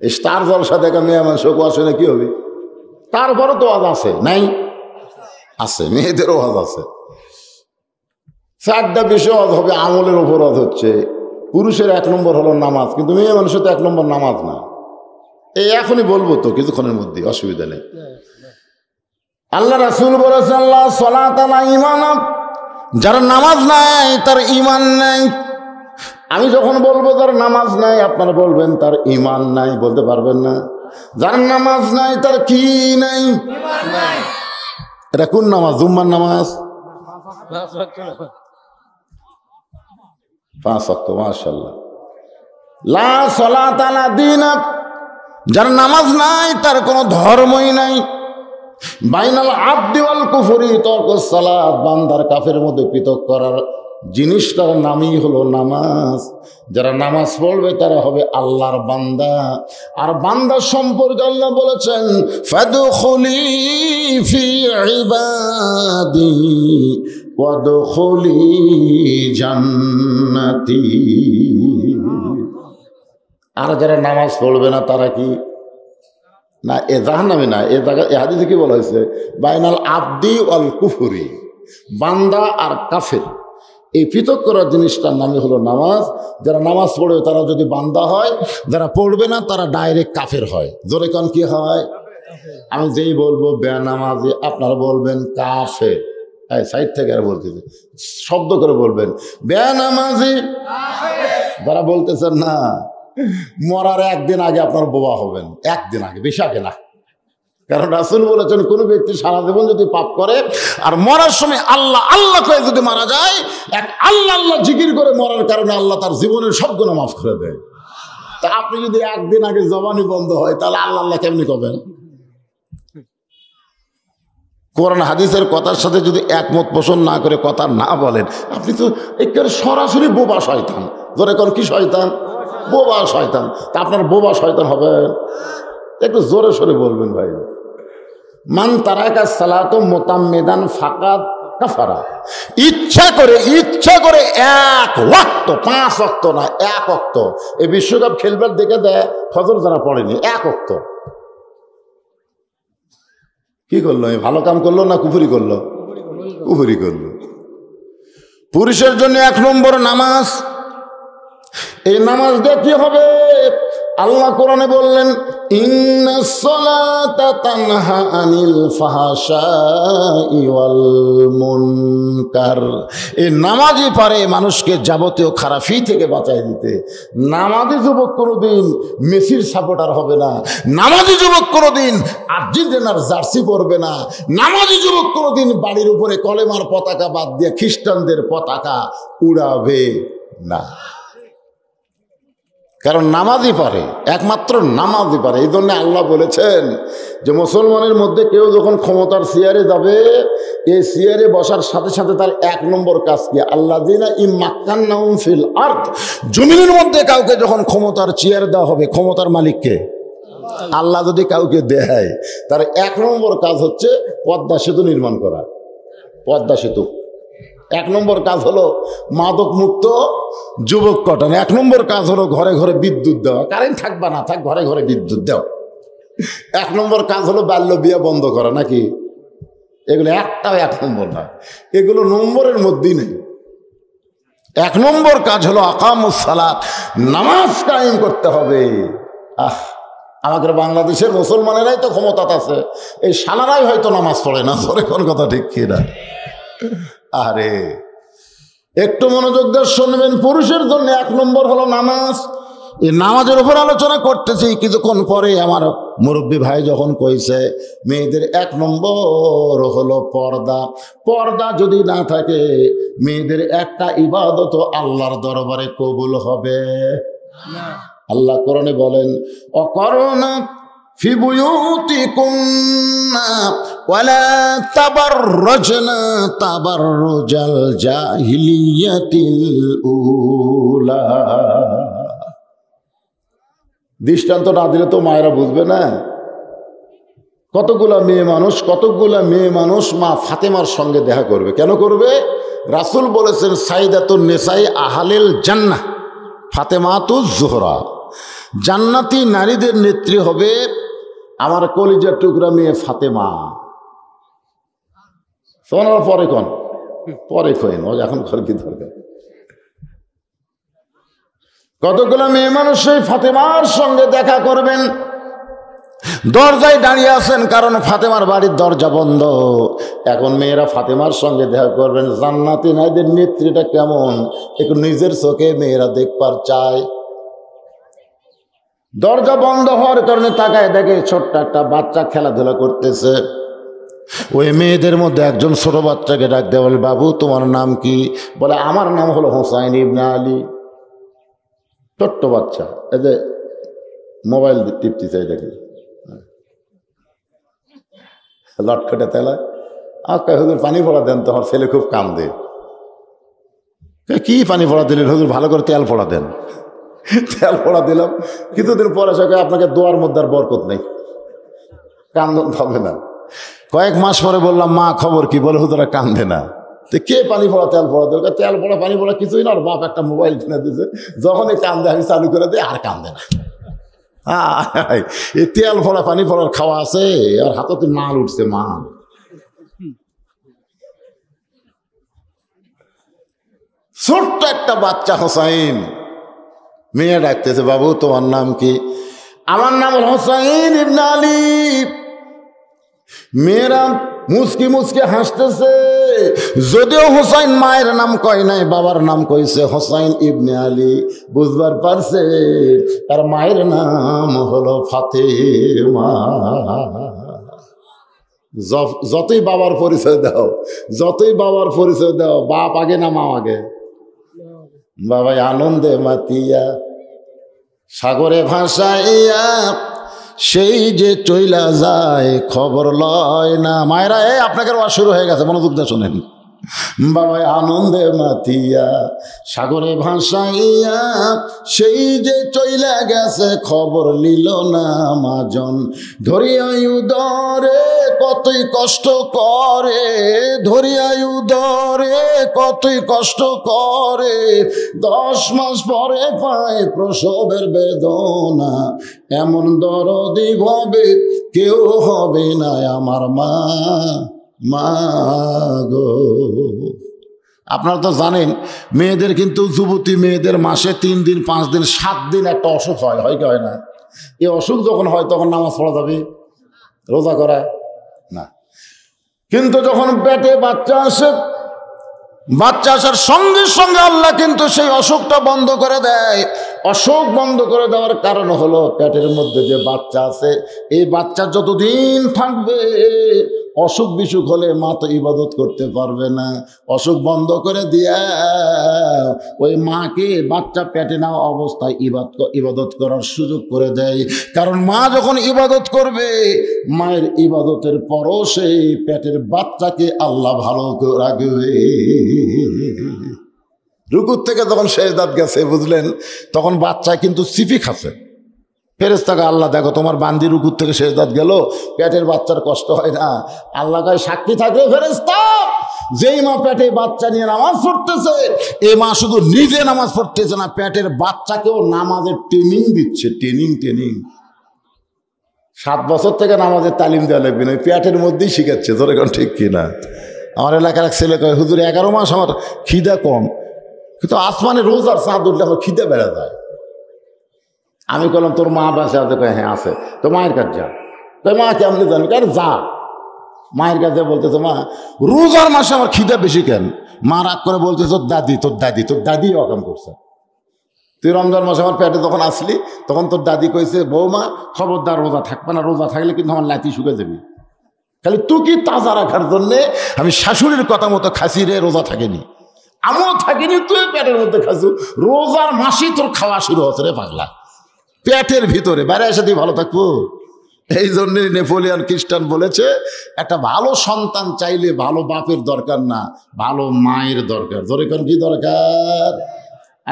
স্টার জলসা দেখা মেয়ে মানুষকে আসে না, কি হবে? তারপরও তো ওয়াজ আছে, নাই আছে, মেয়েদেরও ওয়াজ আছে। 4টা বিষয় ওয়াজ হবে, আমলের ওপর ওয়াজ হচ্ছে। পুরুষের 1 নম্বর হলো নামাজ, কিন্তু মেয়ে মানুষের তো 1 নম্বর নামাজ না। এই এখনই বলবো তো, কিছুক্ষণের মধ্যে, অসুবিধা নেই। আল্লাহ রাসূল বলেছেন আল্লাহ সালাত আলা ঈমান, যার নামাজ নাই তার ঈমান নাই। আমি যখন বলবো যার নামাজ নাই, আপনারা বলবেন তার ঈমান নাই, বলতে পারবেন না। যার নামাজ নাই তার কি নাই? এটা কোন নামাজ? জুম্মার নামাজ 5 ওয়াক্ত, মাশাআল্লাহ। লা সালাতা লা দীনা, যার নামাজ নাই তার কোনো ধর্মই নাই। বাইনাল আবদি ওয়াল কুফরি তরকুস সালাত, বান্দার কাফের মধ্যে পৃথক করার জিনিসটার নামই হলো নামাজ। যারা নামাজ পড়বে তারা হবে আল্লাহর বান্দা। আর বান্দা সম্পর্কে আল্লাহ বলেছেন ফাদখুলি ফি ইবাদি ওয়াদখুলি জান্নাতি। আর যারা নামাজ পড়বে না তারা কি না? এ জাহান্নামী না। এ জায়গা এ হাদিসে কি বলা হয়েছে? বাইনাল আবদি ওয়াল কুফরি, বান্দা আর কাফের এই পৃথক করার জিনিসটার নামই হলো নামাজ। যারা নামাজ পড়বে তারা যদি বান্দা হয়, যারা পড়বে না তারা ডাইরেক্ট কাফের হয়। জোরে কোন কি হয়? আমি যেই বলবো বেনামাজি, আপনারা বলবেন কাফের। সাইড থেকে আর বলতেছে, শব্দ করে বলবেন বেনামাজি। যারা বলতেছেন না, মরার 1 দিন আগে আপনার বোবা হবেন, 1 দিন আগে, বেশি আগে না। কারণ রাসূল বলেছেন কোন ব্যক্তি সারা জীবন যদি পাপ করে আর মরার সময় আল্লাহ আল্লাহ করে যদি মারা যায়, এক আল্লাহ আল্লাহ জিকির করে মরার কারণে আল্লাহ তার জীবনের সব গুনাহ মাফ করে দেয়। তা আপনি যদি 1 দিন আগে জবানি বন্ধ হয়, তাহলে আল্লাহ আল্লাহ কেমনি করবেন? কোরআন হাদিসের কথার সাথে যদি একমত পোষণ না করে কথা না বলেন, আপনি তো একেবারে সরাসরি বোবা শয়তান। ধরে কোন কি শয়তান? বোবা শয়তান। তা আপনার বোবা শয়তান হবে? একটু জোরে সরে বলবেন ভাই। মান তারাকা সালাতু মুতাম্মিদান ফাকাদ কাফারা। ইচ্ছা করে এক ওয়াক্ত, 5 ওয়াক্ত না, 1 ওয়াক্ত। এই বিশ্বকাপ খেলবার দেখে দেয় ফজর যারা পড়েনি, 1 ওয়াক্ত কি করলো? ভালো কাম করলো না কুফরি করলো? কুফরি করলো। পুরুষের জন্য 1 নম্বর নামাজ। এই নামাজ দিয়ে কি হবে? আল্লাহ কোরআনে বললেন, ইন্নাস সালাতা তানহা আনিল ফাহশাই ওয়াল মুনকার। এই নামাজই পারে মানুষকে যাবতীয় খারাপি থেকে বাঁচাই দিতে। নামাজি যুবক কোনোদিন মেসির সাপোর্টার হবে না, নামাজি যুবক কোনোদিন আর্জেন্টিনার জার্সি পরবে না, নামাজি যুবক কোনোদিন বাড়ির উপরে কলেমার পতাকা বাদ দিয়ে খ্রিস্টানদের পতাকা উড়াবে না। কারণ নামাজই পারে, একমাত্র নামাজই পারে। এই জন্য আল্লাহ বলেছেন যে মুসলমানের মধ্যে কেউ যখন ক্ষমতার চেয়ারে যাবে, এই চেয়ারে বসার সাথে সাথে তার 1 নম্বর কাজ কি? আল্লাযিনা ইম্মাক্কান্নাহুম ফিল আরদ। জমিনের মধ্যে কাউকে যখন ক্ষমতার চেয়ার দেওয়া হবে, ক্ষমতার মালিককে আল্লাহ যদি কাউকে দেয়, তার 1 নম্বর কাজ হচ্ছে পদ্মা সেতু নির্মাণ করা। পদ্মা সেতু 1 নম্বর কাজ হলো মাদক মুক্ত যুবক কটন। 1 নম্বর কাজ হলো ঘরে ঘরে বিদ্যুৎ দেওয়া। কারেন্ট থাকবা না থাক, ঘরে ঘরে বিদ্যুৎ দেওয়া। 1 নম্বর কাজ হলো বাল্য বিয়ে বন্ধ করা, নাকি? এগুলো একটাও 1 নম্বর না, এগুলো নম্বরের মধ্যেই নেই। 1 নম্বর কাজ হলো আকামুস সালাত, নামাজ কায়েম করতে হবে। আমাদের বাংলাদেশের মুসলমানেরাই তো ক্ষমতা আছে, এই সালারাই হয়তো নামাজ পড়ে না। ধরে কোন কথা ঠিক কিনা? আরে একটু মনোযোগ দিয়ে শুনবেন। পুরুষের জন্য 1 নম্বর হলো নামাজ। এই নামাজের উপর আলোচনা করতেছি কিছুক্ষণ পরে। আমার মুরব্বী ভাই যখন কইছে মেয়েদের 1 নম্বর হলো পর্দা। পর্দা যদি না থাকে, মেয়েদের একটা ইবাদত আল্লাহর দরবারে কবুল হবে না। আল্লাহ কোরআনে বলেন, অকরনা ফি বুয়ুতিকুন্না ওয়ালা তাবাররাজনা তাবাররুজাল জাহিলিয়াতিল উলা। দৃষ্টান্ত না দিলে তো মায়েরা বুঝবে না। কতগুলা মেয়ে মানুষ মা ফাতেমার সঙ্গে দেখা করবে। কেন করবে? রাসূল বলেছেন, সাইদাতুন নিসাই আহলিল জান্নাহ ফাতেমাতুজ জোহরা। জান্নাতি নারীদের নেত্রী হবে আমার কলিজার টুকরা মেয়ে ফাতেমা। শোনার পরে কইন এখন ঘর কি দরকার। কতগুলো মেয়ে মানুষ সেই ফাতেমার সঙ্গে দেখা করবেন। দরজায় দাঁড়িয়ে আছেন, কারণ ফাতেমার বাড়ির দরজা বন্ধ। এখন মেয়েরা ফাতেমার সঙ্গে দেখা করবেন। জান্নাতি নারীদের নেত্রীটা কেমন একটু নিজের চোখে মেয়েরা দেখবার চায়। দরজা বন্ধ হওয়ার কারণে তাকায় দেখে ছোট্ট একটা বাচ্চা খেলাধুলা করতেছে। ওই মেয়েদের মধ্যে একজন ছোট বাচ্চাকে ডাক দেয়, বলে, বাবু তোমার নাম কি? বলে, আমার নাম হলো হুসাইন ইবনে আলী। ছোট্ট বাচ্চা, এই যে মোবাইল টিপতে চাই দেখে লটখটে তেলা। হুজুর পানি পড়া দেন, তোমার ছেলে খুব কান্দে। কি পানি পড়া দিলেন হুজুর? ভালো করে তেল পড়া দেন। তেল পড়া দিলাম, কিছুদিন পরে সকালে আপনাকে দোয়ার মধ্যে আর বরকত নেই, কান্দন থামবে না। কয়েক মাস পরে বললাম, মা খবর কি? বলে, হুজুরা কান্দে না। তো কে পানি পড়া তেল পড়া দেবে? তেল পড়া পানি পড়া কিছুই না। আর বাপ একটা মোবাইল কিনে দিয়েছে, যখনই কান্দে আমি চালু করে দিই, আর কান্দে না। এই তেল পড়া পানি পড়ার খাওয়া আছে, আর হাতে মাল উঠছে, মাল। ছোট্ট একটা বাচ্চা হোসাইন। মেয়ে ডাকতেছে, বাবু তোমার নাম কি? আমার নাম হোসাইন ইবনে আলী। মেয়েরা মুসকি মুসকি হাসতেছে। যদিও হোসাইন মায়ের নাম কয় নাই, বাবার নাম কইছে হোসাইন ইবনে আলী। বুঝবার পারছে তার মায়ের নাম হলো ফাতেমা। যতই বাবার পরিচয় দাও, বাপ আগে না মা আগে? বাবাই আনন্দে মাতিয়া সাগরে ভাসাইয়া সেই যে চইলা যায় খবর লয় না। মায়েরা, আপনাকে ওয়াজ শুরু হয়ে গেছে, মনোযোগ দিয়ে শোনেন। বাবা আনন্দে মাতিয়া সাগরে ভাসাইয়া সেই যে চইলা গেছে খবর নিল না মাজন। ধরিয়াই উদরে কতই কষ্ট করে, ধরিয়াই উদরে কতই কষ্ট করে, 10 মাস পরে পায় প্রসবের বেদনা। এমন দরদি হবে কেউ হবে না আমার মা, মা গো। আপনারা তো জানেন মেয়েদের কিন্তু, যুবতী মেয়েদের মাসে 3 দিন 5 দিন 7 দিন একটা অসুখ হয়, হয় কি হয় না? এই অসুখ যখন হয় তখন নামাজ পড়া যাবে, রোজা করা না। কিন্তু যখন পেটে বাচ্চা আসে, বাচ্চা আসার সঙ্গে সঙ্গে আল্লাহ কিন্তু সেই অসুখটা বন্ধ করে দেয়। অসুখ বন্ধ করে দেওয়ার কারণ হলো পেটের মধ্যে যে বাচ্চা আছে, এই বাচ্চা যতদিন থাকবে অসুখ বিসুখ হলে মা তো ইবাদত করতে পারবে না। অসুখ বন্ধ করে দিয়া ওই মাকে বাচ্চা পেটে নেওয়া অবস্থায় ইবাদত করার সুযোগ করে দেয়। কারণ মা যখন ইবাদত করবে, মায়ের ইবাদতের পরও সেই পেটের বাচ্চাকে আল্লাহ ভালো করে রাখবে। রুকুর থেকে যখন সেজদাত গেছে বুঝলেন, তখন বাচ্চা কিন্তু চিপি খাচ্ছে। ফেরেশতাকে আল্লাহ দেখো তোমার বান্দি রুকুর থেকে সেজদাত গেল, পেটের বাচ্চার কষ্ট হয় না। আল্লাহ কয় সাক্ষী থাকবে ফেরেশতা, যেই মা পেটে বাচ্চা নিয়ে নামাজ পড়তেছে, এই মা শুধু নিজে নামাজ পড়তেছে না, পেটের বাচ্চাকেও নামাজের ট্রেনিং দিচ্ছে। ট্রেনিং 7 বছর থেকে নামাজের তালিম দেওয়া লাগবে না, পেটের মধ্যেই শিখাচ্ছে। ধরে কোন ঠিক কিনা? আমার এলাকার এক ছেলে কয় হুজুর 11 মাস আমার খিদা কম, কিন্তু আসমানে রোজ আর চাঁদ উঠলে আমার খিদে বেড়ে যায়। আমি বললাম তোর মা বাসা আছে? কয় হ্যাঁ আছে। তো মায়ের কাছে যা। তাই মা কেমনি জানি? কেন যা মায়ের কাছে। বলতেছে মা রোজার মাসে আমার খিদে বেশি কেন? মা রাগ করে বলতে তোর দাদি অকাম করছে। তুই রমজান মাসে আমার পেটে যখন আসলি তখন তোর দাদি কইছে বৌমা খবরদার রোজা থাকবে না, রোজা থাকলে কিন্তু আমার লাতি শুকে যাবি। খালি তুই কি তাজা রাখার জন্যে আমি শাশুড়ির কথা মতো খাসি রে, রোজা থাকেনি, আমিও থাকিনি, তুই পেটের মধ্যে খাসু। রোজার মাসেই তোর খাওয়া শুরু হচ্ছে রে পাগলা, পেটের ভিতরে। বাইরে এসে তুই ভালো থাকবো। এই জন্যে নেপোলিয়ান খ্রিস্টান বলেছে একটা ভালো সন্তান চাইলে ভালো বাপের দরকার না, ভালো মায়ের দরকার। ধরে কারণ কি দরকার?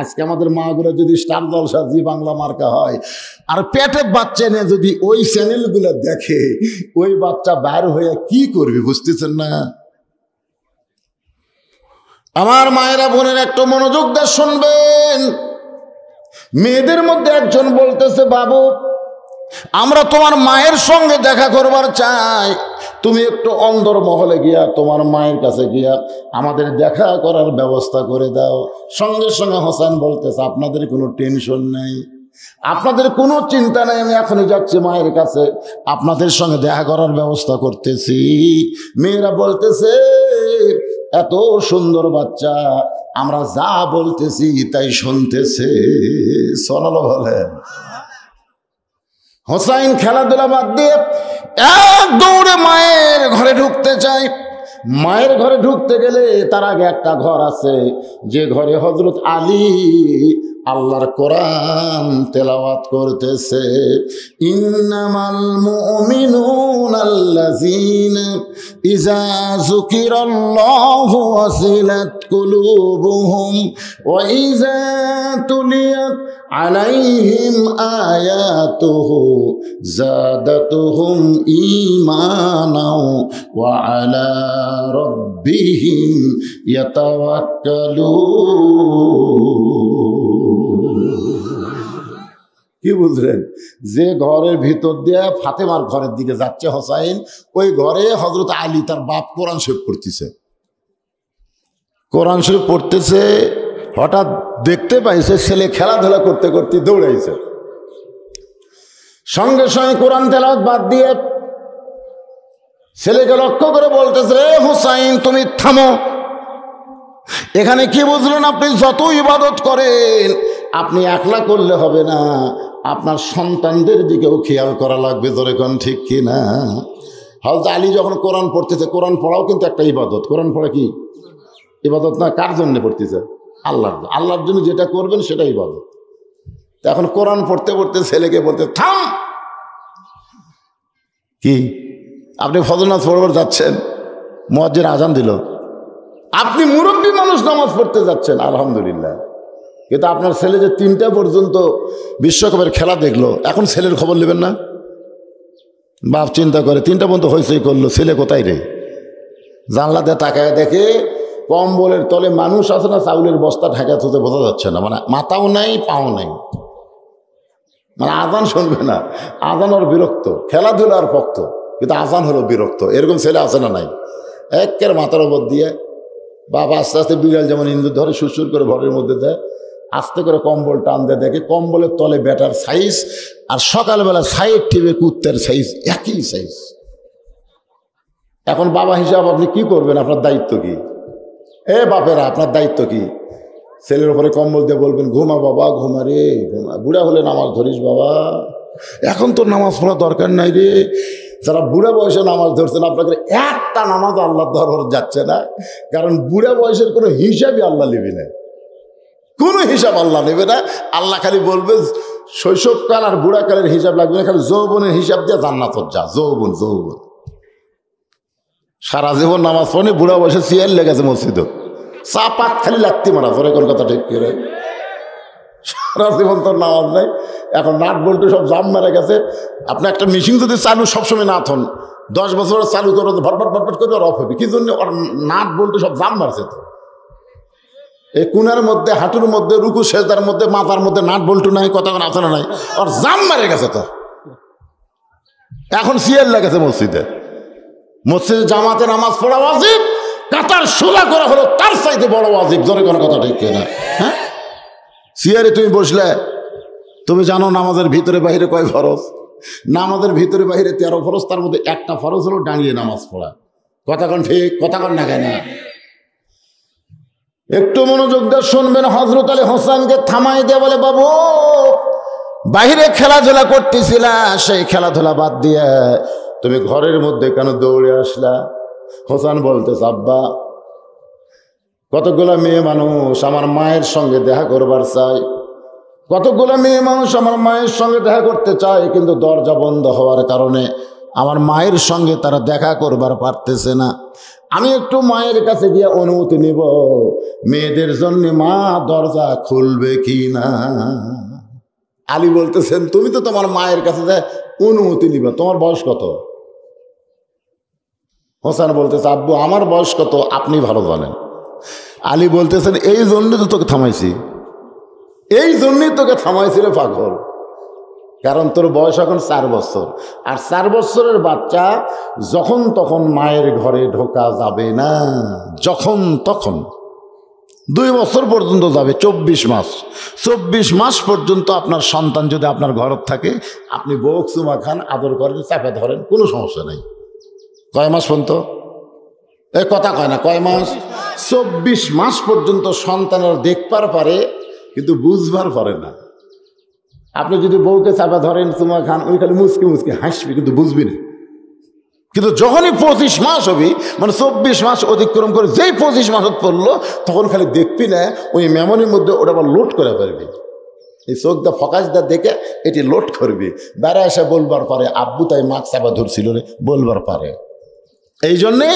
আজকে আমাদের মাগুলো যদি স্টার জলসা জি বাংলা মার্কা হয় আর পেটের বাচ্চা নিয়ে যদি ওই চ্যানেলগুলো দেখে, ওই বাচ্চা বাইর হয়ে কি করবে বুঝতেছেন না? আমার মায়েরা বোনের একটু মনোযোগ দিয়ে শুনবেন। মেয়েদের মধ্যে একজন বলতেছে বাবু আমরা তোমার মায়ের সঙ্গে দেখা করবার চাই, তুমি একটু অন্দর মহলে গিয়া তোমার মায়ের কাছে গিয়া আমাদের দেখা করার ব্যবস্থা করে দাও। সঙ্গে সঙ্গে হোসেন বলতেছে আপনাদের কোনো টেনশন নেই, আপনাদের কোনো চিন্তা নেই, আমি এখনই যাচ্ছি মায়ের কাছে, আপনাদের সঙ্গে দেখা করার ব্যবস্থা করতেছি। মেয়েরা বলতেছে এত সুন্দর বাচ্চা, আমরা যা বলতেছি তাই শুনতেছে। সোনালো বলেন। হোসাইন খেলাধুলা বাদ দিয়ে এক দৌড়ে মায়ের ঘরে ঢুকতে চায়। মায়ের ঘরে ঢুকতে গেলে তার আগে একটা ঘর আছে, যে ঘরে হযরত আলী আল্লাহর কোরআন তেলাওয়াত করতেছে। ইন্নামাল মুমিনুনাল্লাযীনা ইযা যুকিরাল্লাহু ওয়াজিলাত কুলুবুহুম ওয়া ইযা তুলিয়াত আলাইহিম আয়াতুহু যাদাতুহুম ঈমানাও ওয়া আলা রাব্বিহিম ইয়াতাওয়াক্কালুন। কি বুঝলেন? যে ঘরের ভিতর দিয়ে ফাতেমার ঘরের দিকে যাচ্ছে হোসাইন, ওই ঘরে হযরত আলী তার বাপ কোরআন শরীফ পড়তেছে। কোরআন শরীফ পড়তেছে, হঠাৎ দেখতে পাইছে ছেলে খেলাধুলা করতে করতে দৌড়াইছে। সঙ্গে সঙ্গে কোরআন তেলাওয়াত বাদ দিয়ে ছেলেকে লক্ষ্য করে বলতেছে রে হোসাইন তুমি থামো। এখানে কি বুঝলেন? আপনি যত ইবাদত করেন আপনি একলা করলে হবে না, আপনার সন্তানদের দিকেও খেয়াল করা লাগবে। ধরে কোন ঠিক কি না? হযরত আলী যখন কোরআন পড়তেছে, কোরআন পড়াও কিন্তু একটা ইবাদত। কোরআন পড়া কি ইবাদত না? কার জন্য পড়তেছে? আল্লাহর জন্য যেটা করবেন সেটা ইবাদত। এখন কোরআন পড়তে পড়তে ছেলেকে বলতে থাম। কি আপনি ফজর নামাজ পড়বার যাচ্ছেন, মুয়াজ্জিন আজান দিল, আপনি মুরব্বী মানুষ নামাজ পড়তে যাচ্ছেন আলহামদুলিল্লাহ, কিন্তু আপনার ছেলে যে 3টা পর্যন্ত বিশ্বকাপের খেলা দেখলো, এখন ছেলের খবর নেবেন না? বাপ চিন্তা করে 3টা পর্যন্ত হইচই করলো, ছেলে কোথায় রে? জানলা দিয়ে তাকায় দেখে কম্বলের তলে মানুষ আছে না, চাউলের বস্তা ঢাকা থুতে বোঝা যাচ্ছে না, মানে মাথাও নাই পাও নাই, মানে আজান শুনবে না। আজান ওর বিরক্ত, খেলাধুলার পক্ত, কিন্তু আজান হলো বিরক্ত। এরকম ছেলে আছে না নাই? একের মাথার ওপর দিয়ে বাবা আস্তে আস্তে বিড়াল যেমন ইন্দুর ধরে সুরসুর করে ঘরের মধ্যে দেয়, আস্তে করে কম্বল টান দিয়ে দেখে কম্বলের তলে ব্যাটার সাইজ আর সকালবেলা সাইড টিপে কুত্তের সাইজ একই সাইজ। এখন বাবা হিসাব আপনি কি করবেন? আপনার দায়িত্ব কি? বাপেরা আপনার দায়িত্ব কি? ছেলের উপরে কম্বল দিয়ে বলবেন ঘুমা বাবা, ঘুমা রে ঘুমা, বুড়া হলে নামাজ ধরিস বাবা, এখন তোর নামাজ পড়া দরকার নাই রে। যারা বুড়া বয়সে নামাজ ধরছেন, আপনাকে একটা নামাজ আল্লাহ দরবার যাচ্ছে না, কারণ বুড়া বয়সের কোনো হিসাবই আল্লাহ নেবে না, কোনো হিসাব আল্লাহ নেবে না। আল্লাহ খালি বলবে শৈশবকাল আর বুড়াকালের হিসাব লাগবে না, খালি যৌবনের হিসাব দিয়ে জান্নাত যা। যৌবন যৌবন সারা জীবন নামাজ পড়ে বুড়া বয়সে চেয়ার লেগেছে মসজিদে, চা পাক খালি লাগতে মারা ধরে, কোন কথা ঠিক করে সারা জীবন তোর নামাজ নাই। এখন নাট বল্টু সব জাম মেরে গেছে। আপনি একটা মেশিন যদি চালু সবসময় না থন, 10 বছর চালু করে ভটভট ভটভট করে অফ হবে, কি জন্য? ওর নাট বল্টু সব জাম মারছে। তো এই কুনার মধ্যে, হাঁটুর মধ্যে, রুকু সেজদার মধ্যে, মাথার মধ্যে নাট বল্টু নাই, কথা কোনো আছে না নাই? ওর জাম মারে গেছে। তো এখন চেয়ার লেগেছে মসজিদে। মসজিদে জামাতে নামাজ পড়া ওয়াজিব, কাতার সোজা করা হলো তার চাইতে বড় ওয়াজিব। জোরে কোনো কথা ঠিক না? হ্যাঁ, চেয়ারে তুমি বসলে তুমি জানো নামাজের ভিতরে বাহিরে কয় ফরজ? নামাজের ভিতরে বাহিরে 13 ফরজ, তার মধ্যে একটা ফরজ হলো দাঁড়িয়ে নামাজ পড়া। কথা কোন ঠিক? কথা কোন না কেন? একটু মনোযোগ দিয়ে শুনবেন। হযরত আলী হোসেনকে থামাই দিয়ে বলে, বাবু বাহিরে খেলাধুলা করতেছিলা, সেই খেলাধুলা বাদ দিয়ে তুমি ঘরের মধ্যে কেন দৌড়ে আসলা? হোসেন বলতেছে, আব্বা কতগুলো মেয়ে মানুষ আমার মায়ের সঙ্গে দেখা করবার চাই, কতগুলো মেয়ে মানুষ আমার মায়ের সঙ্গে দেখা করতে চায়, কিন্তু দরজা বন্ধ হওয়ার কারণে আমার মায়ের সঙ্গে তারা দেখা করবার পারতেছে না। আমি একটু মায়ের কাছে গিয়ে অনুমতি নিব, মেয়েদের জন্য মা দরজা খুলবে কি না? আলী বলতেছেন, তুমি তো তোমার মায়ের কাছে যে অনুমতি নিবে, তোমার বয়স কত? হোসেন বলতেছে, আব্বু আমার বয়স কত আপনি ভালো জানেন। আলী বলতেছেন, এই জন্যই তো তোকে থামাইছি, এই জন্যই তোকে থামাইছিল পাগল, কারণ তোর বয়স এখন 4 বছর, আর 4 বছরের বাচ্চা যখন তখন মায়ের ঘরে ঢোকা যাবে না, যখন তখন। 2 বছর পর্যন্ত যাবে, 24 মাস। 24 মাস পর্যন্ত আপনার সন্তান যদি আপনার ঘর থাকে, আপনি বউ চুমা খান, আদর করেন, চাপে ধরেন, কোনো সমস্যা নেই। কয় মাস পর্যন্ত? এ কথা কয় না, কয় মাস? 24 মাস পর্যন্ত সন্তানের দেখবার পারে, কিন্তু বুঝবার পারে না। আপনি যদি বউকে চাপা ধরেন, চুমা খান, ওই খালি মুচকি মুচকি হাসবি, কিন্তু বুঝবি না। কিন্তু যখনই 25 মাস হবি, মানে 24 মাস অতিক্রম করে যেই 25 মাস পড়লো, তখন খালি দেখবি না, ওই মেমোরির মধ্যে ওটা আবার লোড করে পারবি। এই চোখ দা ফকাস দা দেখে এটি লোড করবি, বেড়া এসে বলবার পারে, আব্বু তাই মাছ চাপা ধরছিল রে, বলবার পারে। এই জন্যে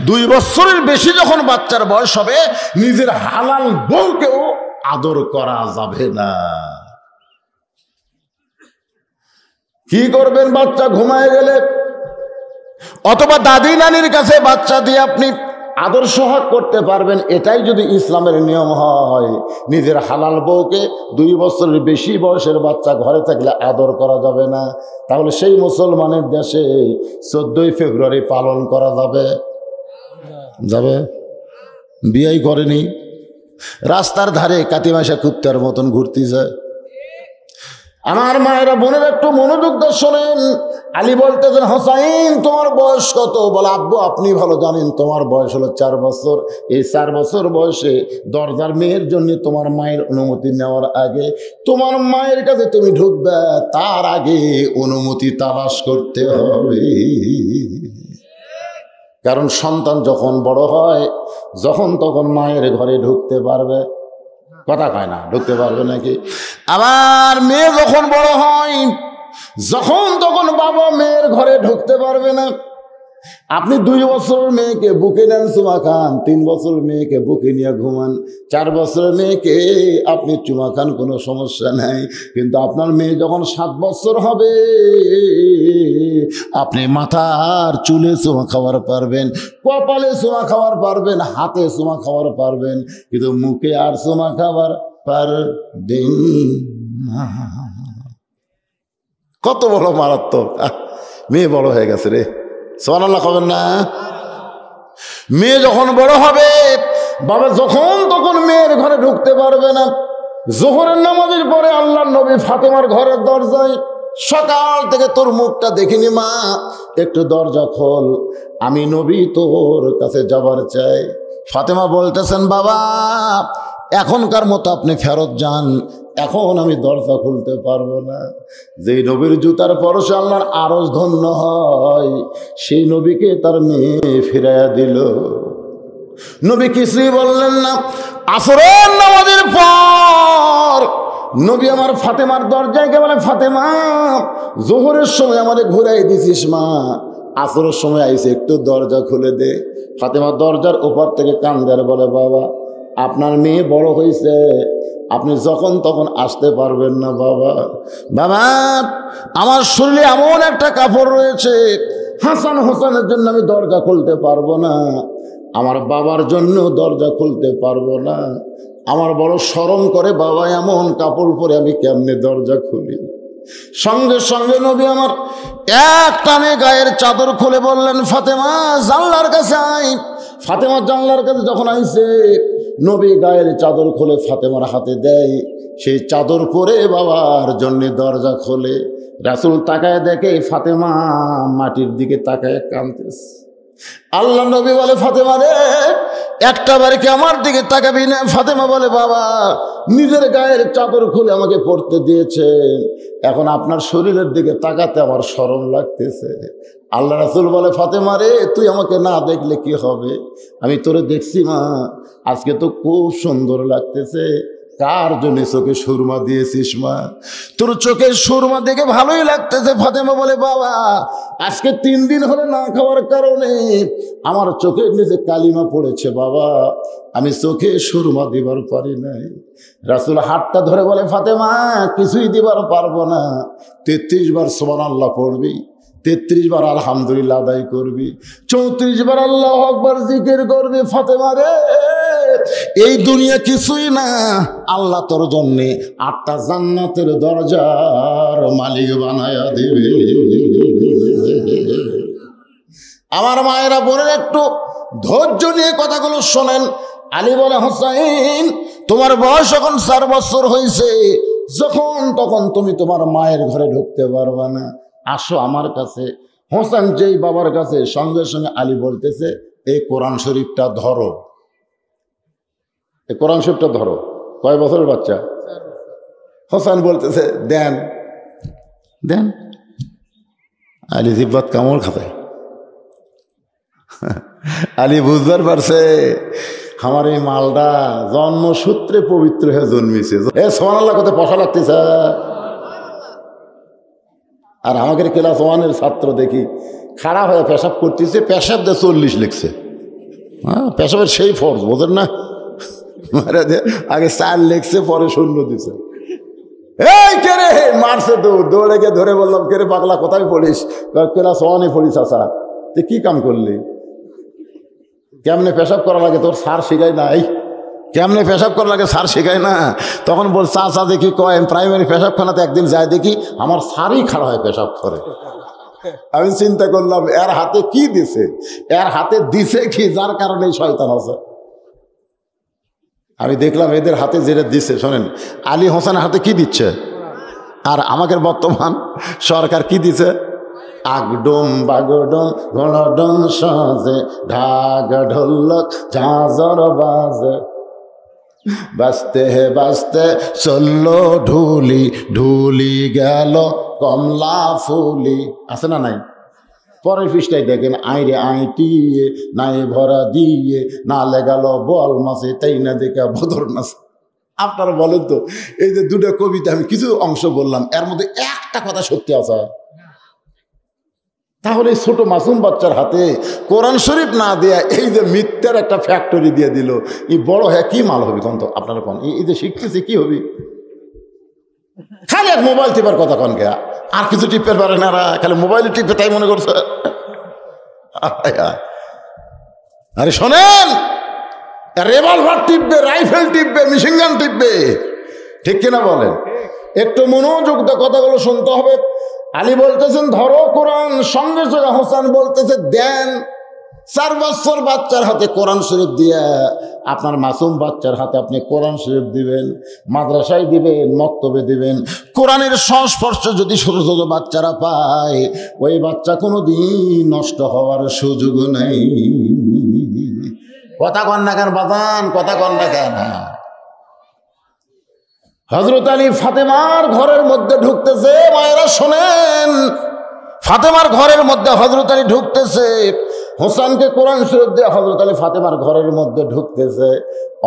2 বছরের বেশি যখন বাচ্চার বয়স হবে, নিজের হালাল বউকেও আদর করা যাবে না। কি করবেন? বাচ্চা ঘুমায় গেলে অথবা দাদি নানির কাছে বাচ্চা দিয়ে আপনি আদর সোহাগ করতে পারবেন, এটাই যদি ইসলামের নিয়ম হয়। নিজের হালাল বউকে 2 বছরের বেশি বয়সের বাচ্চা ঘরে থাকলে আদর করা যাবে না, তাহলে সেই মুসলমানের দেশে 14ই ফেব্রুয়ারি পালন করা যাবে? যাবে? বিয়েই করেনি, রাস্তার ধারে কাতিমাসা কুত্তার মতন ঘুরতেছে। আমার মায়েরা বোনের একটু মনোযোগ দিয়ে শোনেন। আলী বলতেছেন, হোসাইন তোমার বয়স কত? বলে, আব্বু আপনি ভালো জানেন, তোমার বয়স হলো 4 বছর। এই 4 বছর বয়সে দরজার মেয়ের জন্য তোমার মায়ের অনুমতি নেওয়ার আগে, তোমার মায়ের কাছে তুমি ঢুকবে, তার আগে অনুমতি তালাশ করতে হবে। কারণ সন্তান যখন বড় হয়, যখন তখন মায়ের ঘরে ঢুকতে পারবে। কথা কয় না, ঢুকতে পারবে নাকি? আবার মেয়ে যখন বড় হয়, যখন তখন বাবা মেয়ের ঘরে ঢুকতে পারবে না। আপনি 2 বছরের মেয়েকে বুকে নেন চুমা খান, 3 বছরের মেয়েকে বুকে নিয়ে ঘুমান, 4 বছরের মেয়েকে আপনি চুমা খান, কোনো সমস্যা নাই। কিন্তু আপনার মেয়ে যখন 7 বছর হবে আপনি মাথার চুলে চুমা খাওয়ার পারবেন, কপালে চুমা খাওয়ার পারবেন, হাতে চুমা খাওয়ার পারবেন, কিন্তু মুখে আর চুমা খাওয়ার পারবেন না। কত বড় মারাত্মক! মেয়ে বড় হয়ে গেছে রে, সুবহানাল্লাহ কবেন না? মেয়ে যখন বড় হবে বাবা যখন তখন মেয়ের ঘরে ঢুকতে পারবে না। জোহরের নামাজের পরে আল্লাহর নবী ফাতেমার ঘরের দরজায়, সকাল থেকে তোর মুখটা দেখিনি মা, একটু দরজা খোল, আমি নবী তোর কাছে যাবার চাই। ফাতেমা বলতেছেন বাবা এখনকার মতো আপনি ফেরত যান, এখন আমি দরজা খুলতে পারবো না। যেই নবীর জুতার পরশে আল্লাহর আরশ ধন্য হয় সেই নবীকে তার মেয়ে ফিরাইয়া দিল। নবী কিছুই বললেন না। আসরের নামাজের পর নবী আমার ফাতেমার দরজায় গিয়ে বলে, ফাতেমা জোহরের সময় আমারে ঘুরাই দিছিস মা, আসরের সময় আইসে একটু দরজা খুলে দে। ফাতেমা দরজার উপর থেকে কান্দে আর বলে, বাবা আপনার মেয়ে বড় হয়েছে, আপনি যখন তখন আসতে পারবেন না বাবা। বাবা আমার শরীরে এমন একটা কাপড় রয়েছে, হাসান হোসেনের জন্য আমি দরজা খুলতে পারবো না, আমার বাবার জন্য দরজা খুলতে পারবো না, আমার বড় শরম করে বাবা এমন কাপড় পরে আমি কেমনে দরজা খুলি। সঙ্গে সঙ্গে নবী আমার এক টানে গায়ের চাদর খুলে বললেন, ফাতেমা জানলার কাছে আই। ফাতেমা জানলার কাছে যখন আইছে নবী গায়ের চাদর খুলে ফাতেমার হাতে দেয়, সেই চাদর পরে বাবার জন্য দরজা খোলে। রাসূল তাকায় দেখে ফাতেমা মাটির দিকে তাকায় কাঁদতেছে। আল্লাহ নবী বলে, ফাতেমা রে একটা বার কি আমার দিকে তাকাবি না? ফাতেমা বলে, বাবা নিজের গায়ের চাদর খুলে আমাকে পড়তে দিয়েছে, এখন আপনার শরীরের দিকে তাকাতে আমার শরম লাগতেছে। আল্লাহ রাসূল বলে, ফাতেমা রে তুই আমাকে না দেখলে কি হবে, আমি তোরে দেখছি মা, আজকে তো খুব সুন্দর লাগতেছে, কার জন্য চোখে সুরমা দিয়েছিস মা? তোর চোখে সুরমা দেখে ভালোই লাগতেছে। ফাতেমা বলে, বাবা আজকে 3 দিন হলো না খাওয়ার কারণে আমার চোখের নিচে কালিমা পড়েছে বাবা, আমি চোখে সুরমা দিবার পারি নাই। রাসূল হাতটা ধরে বলে, ফাতেমা কিছুই দিবার পারবো না, 33 বার সুবহানাল্লাহ পড়বি, 33 বার আলহামদুলিল্লাহ আদায় করবি, 34 বার আল্লাহু আকবার জিকির করবি। ফাতেমা রে এই দুনিয়া কিছুই না, আল্লাহ তোর জন্যে 8টা জান্নাতের দরজার মালিক বানায়া দিবে। আমার মায়েরা বোনের একটু ধৈর্য নিয়ে কথাগুলো শোনেন। আলী বলে, হোসাইন তোমার বয়স এখন 4 বছর হয়েছে, যখন তখন তুমি তোমার মায়ের ঘরে ঢুকতে পারবা না, আসো আমার কাছে। হোসেন যেই বাবার কাছে, সঙ্গে সঙ্গে আলী বলতেছে, এই কোরআন শরীফটা ধরো, এই কোরআন শরীফটা ধরো। কয় বছরের বাচ্চা? হোসেন বলতেছে, দেন দেন। আলী জিব্বাত কামড় খাবে। আলী বুঝবার পারছে আমার এই মালটা জন্মসূত্রে পবিত্র হয়ে জন্মিছে। এ সুবহানাল্লাহ কত পয়সা লাগতেছে। আর আমাদের ক্লাস 1-এর ছাত্র দেখি খাড়া হয়ে পেশাব করতেছে, পেশাব দিয়ে 40 লিখছে। হ্যাঁ পেশাবের সেই ফরজ বোঝেন না, আগে 4 লিখছে পরে 0 দিছে। এই কে রে মারছে, দৌড়ে গিয়ে ধরে বললাম, কে রে পাগলা কোথায় পড়িস? ক্লাস 1-এ পড়িস। আসা তুই কি কাম করলি? কেমনে পেশাব করা লাগে তোর স্যার শেখায় নাই? কেমনে পেশাব করা লাগে স্যার শেখায় না? তখন বল চা দেখি কয় প্রাইমারি পেশাবখানাতে একদিন যায় দেখি আমার স্যারই খাড়া হয় পেশাব করে। আমি চিন্তা করলাম এর হাতে কি দিছে, এর হাতে দিছে কি যার কারণে শয়তান আছে। আমি দেখলাম এদের হাতে যেটা দিছে, শোনেন আলী হোসেনের হাতে কি দিচ্ছে, আর আমাদের বর্তমান সরকার কি দিছে? আগডম বাগডম গণডম সাজে ঢাক ঢোলক ঝাঁঝর বাজে, বাজতে হে বাজতে চললো ঢুলি, ঢুলি গেল কমলা ফুলি। আছে না নাই? পরের পৃষ্ঠায় দেখেন, আইরে আইটিয়ে নাই ভরা দিয়ে না লেগাল বল মাসে তাই না দেখা বদর নাচে। আপনারা বলেন তো, এই যে 2টা কবিতা আমি কিছু অংশ বললাম, এর মধ্যে একটা কথা সত্যি আছে? তাহলে এই ছোট মাসুম বাচ্চার হাতে কোরআন শরীফ না দেয়া এই যে মিথ্যার একটা ফ্যাক্টরি দিয়ে দিল, এই বড় হ্যাঁ কি মাল হবে কন তো আপনারা কন, এই যে শিখতেছে কি হবে? খালি এক মোবাইল টিপার কথা কন কে, আর কিছু টিপতে পারে না, খালি মোবাইলে টিপে তাই মনে করছে। আরে শোনেন, রিভলভার টিপবে, রাইফেল টিপবে, মেশিন গান টিপবে, ঠিক কিনা বলেন? একটু মনোযোগ দিয়ে কথাগুলো শুনতে হবে। আলী বলতেছেন ধরো কোরআন, সঙ্গে সঙ্গে হোসেন বলতেছে দেন। 4 বছর বাচ্চার হাতে কোরআন শরীফ দিয়ে আপনার মাসুম বাচ্চার হাতে আপনি কোরআন শরীফ দিবেন, মাদ্রাসায় দিবেন, মক্তবে দিবেন। কোরআনের সংস্পর্শ যদি ছোট ছোট বাচ্চারা পায়, ওই বাচ্চা কোনোদিন নষ্ট হওয়ার সুযোগ নেই। কথা কন না কেন বাজান, কথা কন না কেন? হযরত আলী ফাতেমার ঘরের মধ্যে ঢুকতেছে, মায়েরা শোনেন, ফাতেমার ঘরের মধ্যে হযরত আলী ঢুকতেছে, হোসেনকে কোরআন শরীফ দিয়ে হযরত আলী ফাতেমার ঘরের মধ্যে ঢুকতেছে।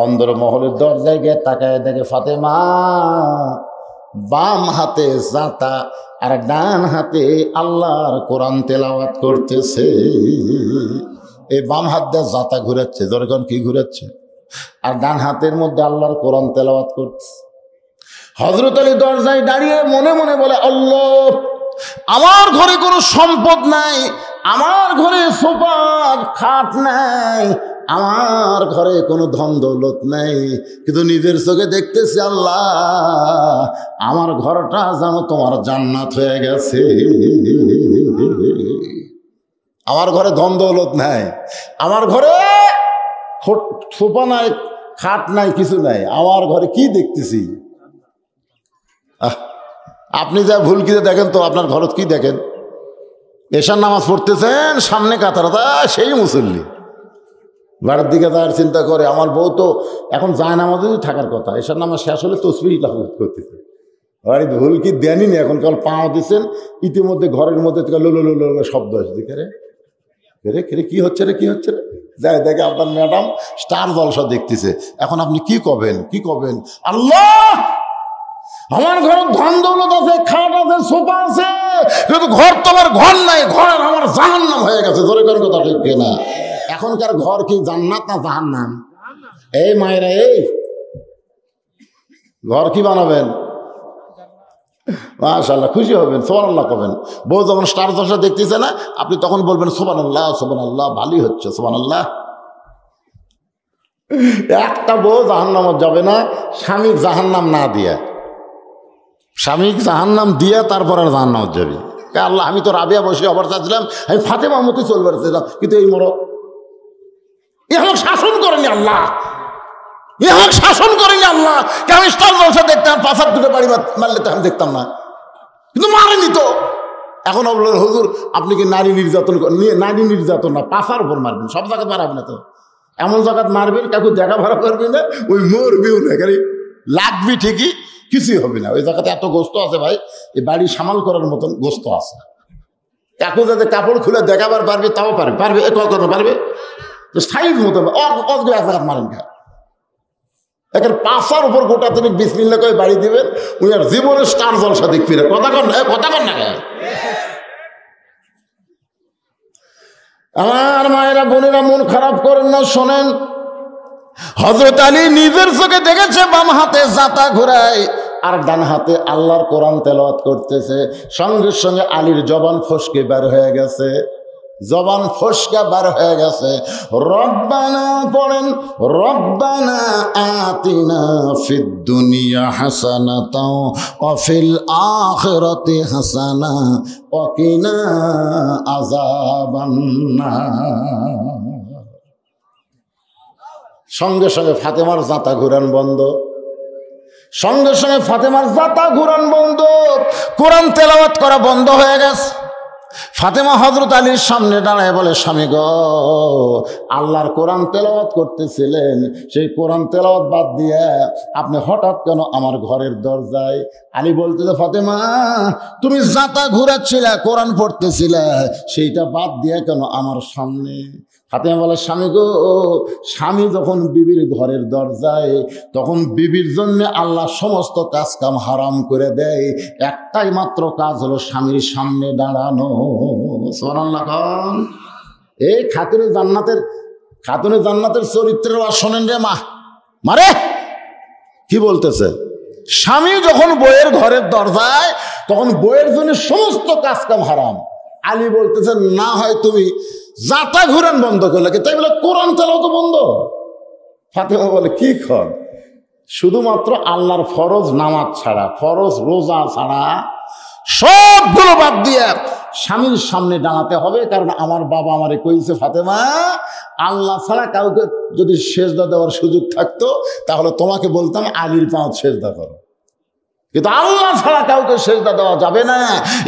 অন্দর মহলের দরজায় গিয়ে তাকায় দেখে ফাতেমা বাম হাতে জাতা আর ডান হাতে আল্লাহর কোরআন তেলাওয়াত করতেছে। এই বাম হাত দিয়ে জাতা ঘুরাচ্ছে, যখন কি ঘুরাচ্ছে, আর ডান হাতের মধ্যে আল্লাহর কোরআন তেলাওয়াত করছে। হযরত আলী দরজায় দাঁড়িয়ে মনে মনে বলে, আল্লাহ, আমার ঘরে কোনো সম্পদ নাই, আমার ঘরে সোফা খাট নাই, আমার ঘরে কোনো ধন দৌলত নাই, কিন্তু নিজের চোখে দেখতেছি আল্লাহ আমার ঘরটা যেন তোমার জান্নাত হয়ে গেছে। আমার ঘরে ধন দৌলত নাই, আমার ঘরে সোফা নাই, খাট নাই, কিছু নাই, আমার ঘরে কি দেখতেছি? আপনি যা ভুল কি দেখেন তো, আপনার ঘরত কি দেখেন? এশার নামাজ পড়তেছেন, সামনে কাতারতা সেই মুসল্লি, বাড়ির দিকে যাওয়ার চিন্তা করে। আমার বউ তো এখন যায় নামাজেই থাকার কথা, এশার নামাজ শেষ হলে তসবিহ করতেছে। বাড়িতে ভুল কি দেনই নি, এখন কাল পাও দিচ্ছেন, ইতিমধ্যে ঘরের মধ্যে লো শব্দ আসছে। রে কি হচ্ছে রে, কি হচ্ছে রে? যাই দেখে আপনার ম্যাডাম স্টার জলসা দেখতেছে। এখন আপনি কি করবেন, কি করবেন? আল্লাহ, আমার ঘরে ধন দৌলত আছে, খাট আছে, সোফা আছে, কিন্তু ঘর তোমার ঘর নাই, ঘরের আমার জাহান্নাম হয়ে গেছে। জোরে করে কথা ঠিক না? এখনকার ঘর কি জান্নাত না জাহান্নাম? এই মায়েরা, এই ঘর কি বানাবেন? মাশাআল্লাহ, খুশি হবেন, সুবহানাল্লাহ করবেন। বউ যখন স্টার জলসা দেখতেছে না, আপনি তখন বলবেন সুবহানাল্লাহ, সুবহানাল্লাহ, ভালোই হচ্ছে, সুবহানাল্লাহ। একটা বউ জাহান্নামত যাবে না স্বামীর জাহান্নাম না দিয়া, স্বামীকে জাহান্নাম দিয়া তারপর আর জাহান্নামত যাবে। আল্লাহ, আমি তো রাবিয়া বসে আবার চাচ্ছিলাম, আমি ফাতেমার মতো চলবে চাইলাম, কিন্তু এই মরক এ আমাকে শাসন করেনি আল্লাহ, এ আমাকে শাসন করেনি আল্লাহ। আমি স্টার জলসা দেখতাম, 5 দুটো বাড়ি মারলে তো আমি দেখতাম না, কিন্তু মারেনি তো। এখন বললেন হুজুর আপনি কি নারী নির্যাতন, নারী নির্যাতন না, পাশার উপর মারবেন, সব জায়গায় মারাবেন না তো, এমন জায়গায় মারবেন কাউকে দেখা ভাড়া করবি না, ওই মরবিও না, খালি লাগবি ঠিকই, কিছুই হবে না। ওই জায়গাতে এত গোস্ত আছে ভাই, এই বাড়ি সামাল করার মতন গোস্ত আছে। এখন যাতে কাপড় খুলে দেখাবার পারবে, তাও পারবে, পারবে এ কথা পারবে, সাইজ মতো এক জায়গা মারেন খা, একের পাশার উপর গোটা তিনি বিসমিল্লাহ করে বাড়ি দিবেন, উনি আর জীবনের স্টার জলসা দেখবি না। কথা কন, কথা কন না কেন? আমার মায়েরা বোনেরা মন খারাপ করেন না, শোনেন। হযরত আলী নিজের চোখে দেখেছে বাম হাতে জাতা ঘুরায় আর ডান হাতে আল্লাহর কোরআন তেলাওয়াত করতেছে। সঙ্গে সঙ্গে আলীর জবান ফসকে বের হয়ে গেছে, জবান ফসকা বার হয়ে গেছে। রব্বানা পড়েন, রব্বানা আতিনা ফিদ দুনিয়া হাসানাতাও ওয়া ফিল আখিরাতি হাসানা ওয়া কিনা আযাবান নার। সঙ্গে সঙ্গে ফাতেমার জাতা ঘুরান বন্ধ, সঙ্গে সঙ্গে ফাতেমার জাতা ঘুরান বন্ধ, কোরআন তেলাওয়াত করা বন্ধ হয়ে গেছে। ফাতেমা হযরত আলীর সামনে দাঁড়ায় বলে, স্বামী গো, আল্লাহর কোরআন তেলাওয়াত করতেছিলেন, সেই কোরআন তেলাওয়াত বাদ দিয়ে আপনি হঠাৎ কেন আমার ঘরের দরজায় আলী বলতেছে ফাতেমা তুমি জাতা ঘুরাচ্ছিলে, কোরআন পড়তেছিলে, সেইটা বাদ দিয়ে কেন আমার সামনে? ফাতেমা বলে স্বামী গো, স্বামী যখন বিবির ঘরের দরজায়, তখন বিবির জন্য আল্লাহ সমস্ত কাজ কাম হারাম করে দেয়, একটাই মাত্র কাজ হলো স্বামীর সামনে দাঁড়ানো। সুবহানাল্লাহ। এই খাতুনে জান্নাতের চরিত্রের ওয়াজ শোনেন রে মা, মারে কি বলতেছে? স্বামী যখন বইয়ের ঘরের দরজায়, তখন বইয়ের জন্য সমস্ত কাজ কাম হারাম। আলী বলতেছে না হয় তুমি জাতা ঘুরান বন্ধ করলে, তাই বলে কোরআন তেলাও তো বন্ধ। ফাতেমা বলে কি কর, শুধুমাত্র আল্লাহর ফরজ নামাজ ছাড়া, ফরজ রোজা ছাড়া সবগুলো বাদ দিয়ে স্বামীর সামনে দাঁড়াতে হবে। কারণ আমার বাবা আমারে কইছে ফাতেমা, আল্লাহ ছাড়া কাউকে যদি সেজদা দেওয়ার সুযোগ থাকতো তাহলে তোমাকে বলতাম আলীর পাঁচ সেজদা করো, কিন্তু আল্লাহ ছাড়া কাউকে সেজদা দেওয়া যাবে না।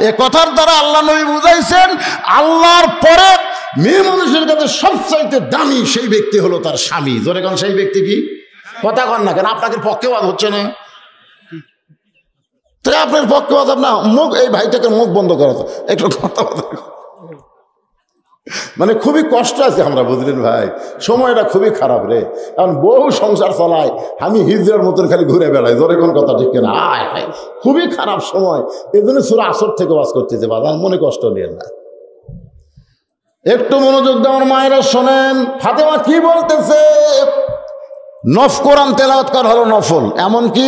এ কথার দ্বারা আল্লাহ নবী বুঝাইছেন আল্লাহর পরে মেয়ে মানুষের কাছে সবচাইতে দামি সেই ব্যক্তি হলো তার স্বামী। জোরে কোন সেই ব্যক্তি কি? কথা কন না কেন? আপনাদের পক্ষেবাদ হচ্ছে না, তাই আপনার পক্ষপাত না মুখ, এই ভাইটাকে মুখ বন্ধ করা একটু কথা মানে খুবই কষ্ট আছে আমরা, বুঝলেন ভাই, সময়টা খুবই খারাপ রে। কারণ বহু সংসার চালায়, আমি হিজড়ার মতন খালি ঘুরে বেড়াই। জোরে কোন কথা ঠিক কিনা? খুবই খারাপ সময়। এই জন্য সূরা আসর থেকে ওয়াজ করতেছে, বাজার মনে কষ্ট নিয়ে না, একটু মনোযোগ দেওয়ার মায়েরা শোনেন। ফাতেমা কি বলতেছে? কোরআন তেলাওয়াত করা হলো নফল, এমনকি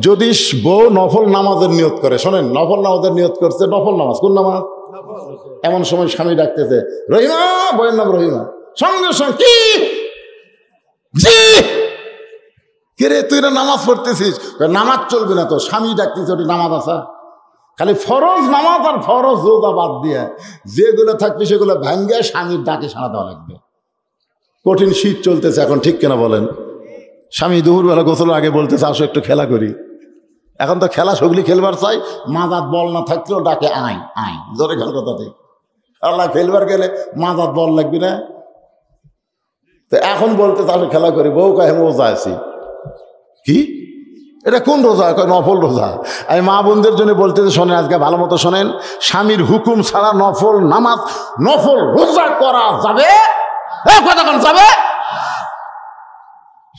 যদি বউ নফল নামাজের নিয়ত করে, শোনেন, নফল নামাজের নিয়ত করছে, নফল নামাজ কোন নামাজ? এমন সময় স্বামী ডাকতেছে রহিমা, বইয়ের নাম রহিমা, সঙ্গে সঙ্গে কি জি কে রে তুই না নামাজ পড়তেছিস? নামাজ চলবে না তো, স্বামী ডাকতেছে, ওটি নামাজ আসা? খালি ফরজ নামাজ আর ফরজ রোজা বাদ দিয়ে যেগুলো থাকবে সেগুলো ভাঙ্গে স্বামীর ডাকে সাড়া দেওয়া লাগবে। কঠিন শীত চলতেছে এখন, ঠিক কিনা বলেন? স্বামী দুপুরবেলা গোসলের আগে বলতেছে আসো একটু খেলা করি। এখন তো খেলা সগলি খেলবার চাই, মাজাত বল না থাকলেও ডাকে আয় আয়। জোরে খেল কথা ঠিক। আল্লাহ খেলবার গেলে মাজাত বল লাগবে না? তো এখন বলতে তাহলে খেলা করি, বউ কাহে রোজা আছি। কি এটা কোন রোজা? নফল রোজা। আমি মা বোনদের জন্য বলতেছে শোনেন, আজকে ভালো মতো শোনেন, স্বামীর হুকুম ছাড়া নফল নামাজ, নফল রোজা করা যাবে? কথা কোন যাবে?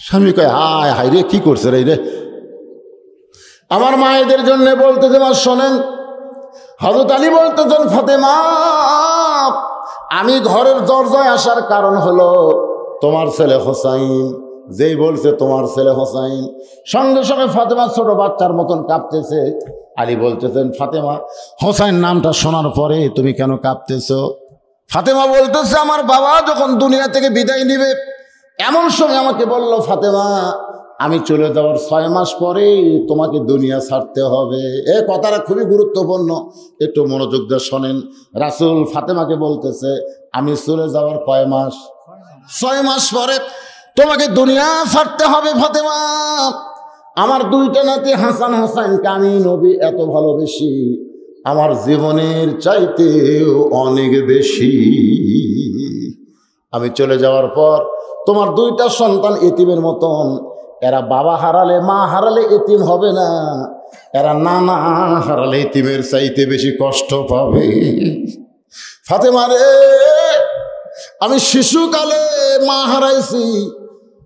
স্বামী কয় হায় হায় রে, কি করছে রে? আমার মায়েদের জন্য বলতেছে মা শোনেন, হযরত আলী বলতেছেন ফাতেমা আমি ঘরের দরজায় আসার কারণ হলো তোমার ছেলে হোসাইন। যেই বলছে তোমার ছেলে হোসাইন, সঙ্গে সঙ্গে ফাতেমা ছোট বাচ্চার মতন কাঁপতেছে। আলী বলতেছেন ফাতেমা হোসাইন নামটা শোনার পরে তুমি কেন কাঁপতেছ? ফাতেমা বলতেছে আমার বাবা যখন দুনিয়া থেকে বিদায় নিবে, এমন সময় আমাকে বলল ফাতেমা আমি চলে যাওয়ার 6 মাস পরে তোমাকে দুনিয়া ছাড়তে হবে। এ কথাটা খুবই গুরুত্বপূর্ণ, একটু মনোযোগ দিয়ে শোনেন। রাসূল ফাতেমাকে বলতেছে আমি চলে যাওয়ার কয় মাস? 6 মাস পরে তোমাকে দুনিয়া ছাড়তে হবে ফাতেমা। আমার 2টা নাতি হাসান হোসাইনকে আমি নবী এত ভালোবেসি, আমার জীবনের চাইতেও অনেক বেশি। আমি চলে যাওয়ার পর তোমার 2টা সন্তান এতিমের মতন, এরা বাবা হারালে মা হারালে এতিম হবে না, এরা নানা হারালে এতিমের চাইতে বেশি কষ্ট পাবে। ফাতেমা রে আমি শিশুকালে মা হারাইছি,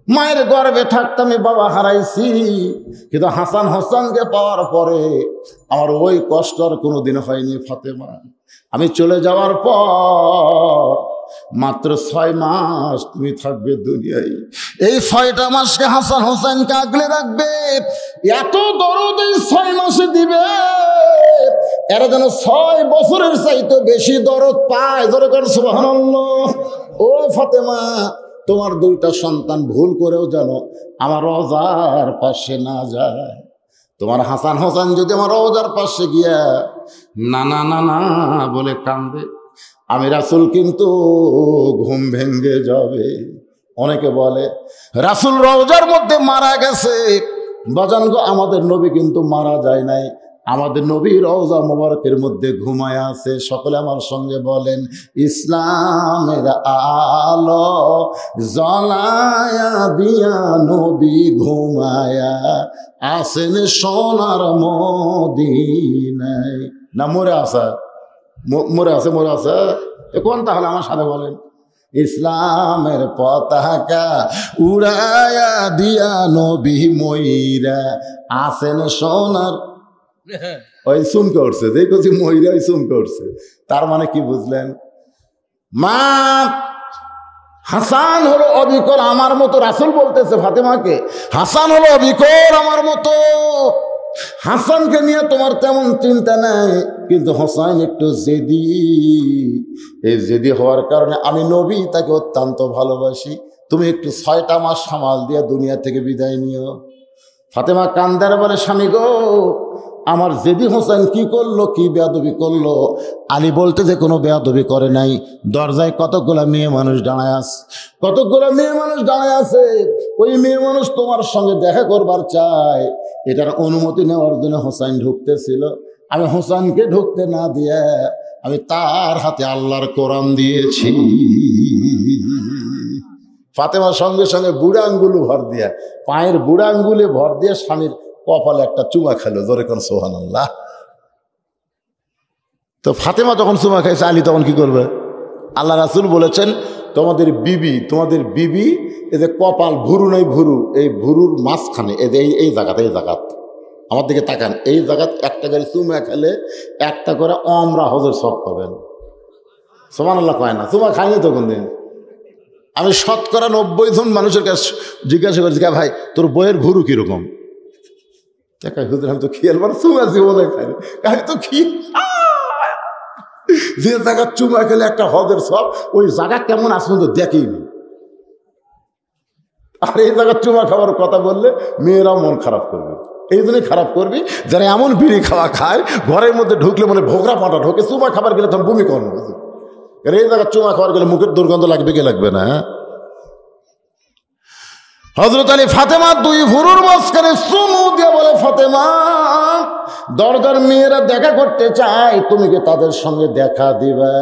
মায়ের গর্ভে থাকতাম বাবা হারাইছি, কিন্তু হাসান হোসেনকে পাওয়ার পরে আমার ওই কষ্ট আর কোনোদিন হয়নি ফাতেমা। আমি চলে যাওয়ার পর মাত্র 6 মাস তুমি থাকবে দুনিয়ায়, এই 6টা মাসকে হাসান হোসেনকে আগলে রাখবে, এত দরদ এই 6 মাসে দিবে এরা যেন 6 বছরের চাইতে বেশি দরদ পায়। ধরে কর সুবহানাল্লাহ। ও ফাতেমা তোমার 2টা সন্তান ভুল করেও যেন আমার রওজার পাশে না যায়। তোমার হাসান হোসেন যদি আমার রওজার পাশে গিয়া না না না না বলে কান্দে, আমি রাসূল কিন্তু ঘুম ভেঙে যাবে। অনেকে বলে রাসূল রওজার মধ্যে মারা গেছে। বাজান গো আমাদের নবী কিন্তু মারা যায় নাই, আমাদের নবী রওজা মোবারকের মধ্যে ঘুমায়া আছে। সকলে আমার সঙ্গে বলেন, ইসলামের আলো জ্বলায়া দিয়া নবী ঘুমায়া আসেন সোনার মদিনায়। না মরে আসা, মরে আছে, মরে আছে কোন? তাহলে আমার সাথে বলেন, ইসলামের পতাকা উড়ায়া দিয়া নবী ময়রা আসেন সোনার। ওই চুমকে উঠছে, যে কছি ময়রা ওই চুমকে উঠছে। তার মানে কি বুঝলেন? মা হাসান হলো অবিকল আমার মতো। রাসূল বলতেছে ফাতেমাকে, হাসান হলো অবিকল আমার মতো। হাসানকে নিয়ে তোমার তেমন চিন্তা নাই, কিন্তু হোসাইন একটু জেদি। এই জেদি হওয়ার কারণে আমি নবী তাকে অত্যন্ত ভালোবাসি। তুমি একটু 6টা মাস সামাল দিয়ে দুনিয়া থেকে বিদায় নিও। ফাতেমা কান্দার বলে, স্বামী গো, আমার জেদি হোসেন কি করলো, কি বেয়াদবি করলো? আলী বলতে যে কোনো বেয়াদবি করে নাই। দরজায় কতগুলা মেয়ে মানুষ দাঁড়ায় আছে, কতগুলা মেয়ে মানুষ দাঁড়ায় আছে। ওই মেয়ে মানুষ তোমার সঙ্গে দেখা করবার চায়। এটার অনুমতি নেওয়ার জন্য হোসেন ঢুকতেছিল। আমি হোসেনকে ঢুকতে না দিয়ে আমি তার হাতে আল্লাহর কোরআন দিয়েছি। ফাতেমা সঙ্গে সঙ্গে বুড়া আঙ্গুলে ভর দিয়া, পায়ের বুড়া আঙ্গুলে ভর দিয়ে স্বামীর কপালে একটা চুমা খেলো। জোরে কোন সুবহানাল্লাহ। তো ফাতেমা যখন চুমা খাইছে, আলী তখন কি করবে? আল্লাহ রাসূল বলেছেন, তোমাদের বিবি এই যে কপাল, ভুরু নাই ভুরু, এই ভুরুর মাঝখানে এই যে এই জায়গাত আমার দিকে তাকান, এই জায়গাত একটা গাড়ি চুমা খেলে একটা করে আমরা হজের সব পাবেন। সুবহানাল্লাহ কয় না? চুমা খাইনি তো কোনদিন। আমি 90 জন মানুষের কাছে জিজ্ঞাসা করছি, ভাই তোর বইয়ের ভুরু কিরকম? আমি তো খেয়াল চুমা জীবনে খাইনি, আমি তো যে জায়গা চুমা খেলে একটা হজের সব, ওই জায়গা কেমন আসবে তো দেখিনি। আর এই জায়গার চুমা খাবার কথা বললে মেয়েরাও মন খারাপ করবে। এই জন্যই খারাপ করবি যারা এমন বিড়ি খাওয়া খায়, ঘরের মধ্যে ঢুকলে মনে ভোগরা পাটা ঢোকে, চুমা খাবার গেলে তখন বমি করবে। এই জায়গার চুমা খাবার গেলে মুখের দুর্গন্ধ লাগবে কি লাগবে না? হযরত আলী ফাতেমার 2 ভুরুর মাঝখানে চুমু দিয়ে বলে, ফাতেমা, দরজার মেয়েরা দেখা করতে চায়, তুমি কি তাদের সঙ্গে দেখা দিবে?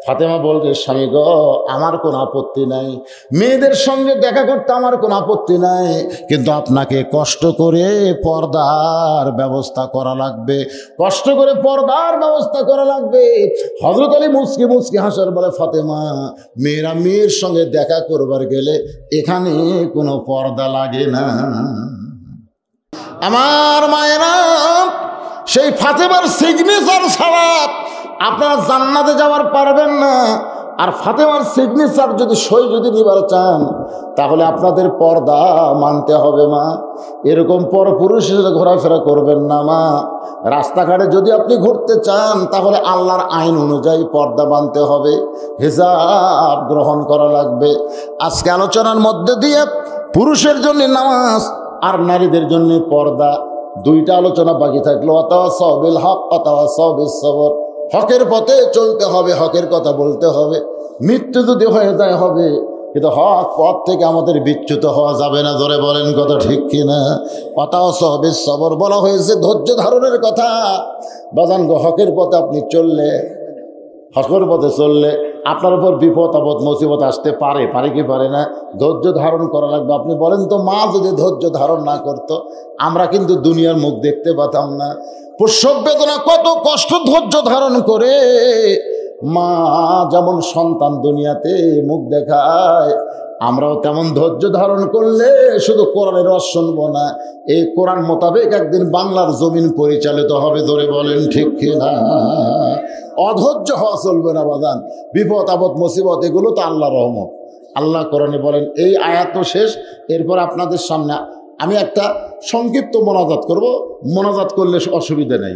ফাতেমা বলতে, স্বামী গো, আমার কোনো আপত্তি নাই, মেয়েদের সঙ্গে দেখা করতে আমার কোনো আপত্তি নাই, কিন্তু আপনাকে কষ্ট করে পর্দার ব্যবস্থা করা লাগবে, কষ্ট করে পর্দার ব্যবস্থা করা লাগবে। হযরত আলী মুচকি মুচকি হাসার বলে, ফাতেমা, মেয়েরা মেয়ের সঙ্গে দেখা করবার গেলে এখানে কোনো পর্দা লাগে না। আমার মায়েরা, সেই ফাতেমার সিগনেচার ছাড়া আপনারা জান্নাতে যাওয়ার পারবেন না। আর ফাতেমার সিগনেচার যদি সই যদি নিবার চান, তাহলে আপনাদের পর্দা মানতে হবে মা। এরকম পরপুরুষের সাথে ঘোরাফেরা করবেন না মা। রাস্তাঘাটে যদি আপনি ঘুরতে চান, তাহলে আল্লাহর আইন অনুযায়ী পর্দা মানতে হবে, হিজাব গ্রহণ করা লাগবে। আজকে আলোচনার মধ্যে দিয়ে পুরুষের জন্য নামাজ আর নারীদের জন্য পর্দা, 2টা আলোচনা বাকি থাকলো। ওয়াতাওয়াসাউ বিল হক ওয়াতাওয়াসাউ বিস সবর। হকের পথে চলতে হবে, হকের কথা বলতে হবে। মৃত্যু যদি হয়ে যায় হবে, কিন্তু হক পথ থেকে আমাদের বিচ্যুত হওয়া যাবে না। জোরে বলেন কথা ঠিক কিনা? ওয়াতাওয়াসাউ বিস সবর বলা হয়েছে ধৈর্য ধারণের কথা। বাজান গো, হকের পথে আপনি চললে, হকের পথে চললে আপনার উপর বিপদ আপদ মুসিবত আসতে পারে, পারে কি পারে না? ধৈর্য ধারণ করা লাগবে। আপনি বলেন তো, মা যদি ধৈর্য ধারণ না করতো, আমরা কিন্তু দুনিয়ার মুখ দেখতে পেতাম না। প্রসব বেদনা কত কষ্ট ধৈর্য ধারণ করে মা যেমন সন্তান দুনিয়াতে মুখ দেখায়, আমরাও তেমন ধৈর্য ধারণ করলে শুধু কোরআনের রস শুনবো না, এই কোরআন মোতাবেক একদিন বাংলার জমিন পরিচালিত হবে। ধরে বলেন ঠিক কিনা? অধৈর্য হওয়া চলবে না বাজান। বিপদ আপদ মুসিবত এগুলো তো আল্লাহর রহমত। আল্লাহ কোরআনে বলেন, এই আয়াত তো শেষ, এরপর আপনাদের সামনে আমি একটা সংক্ষিপ্ত মোনাজাত করব। মোনাজাত করলে অসুবিধা নেই।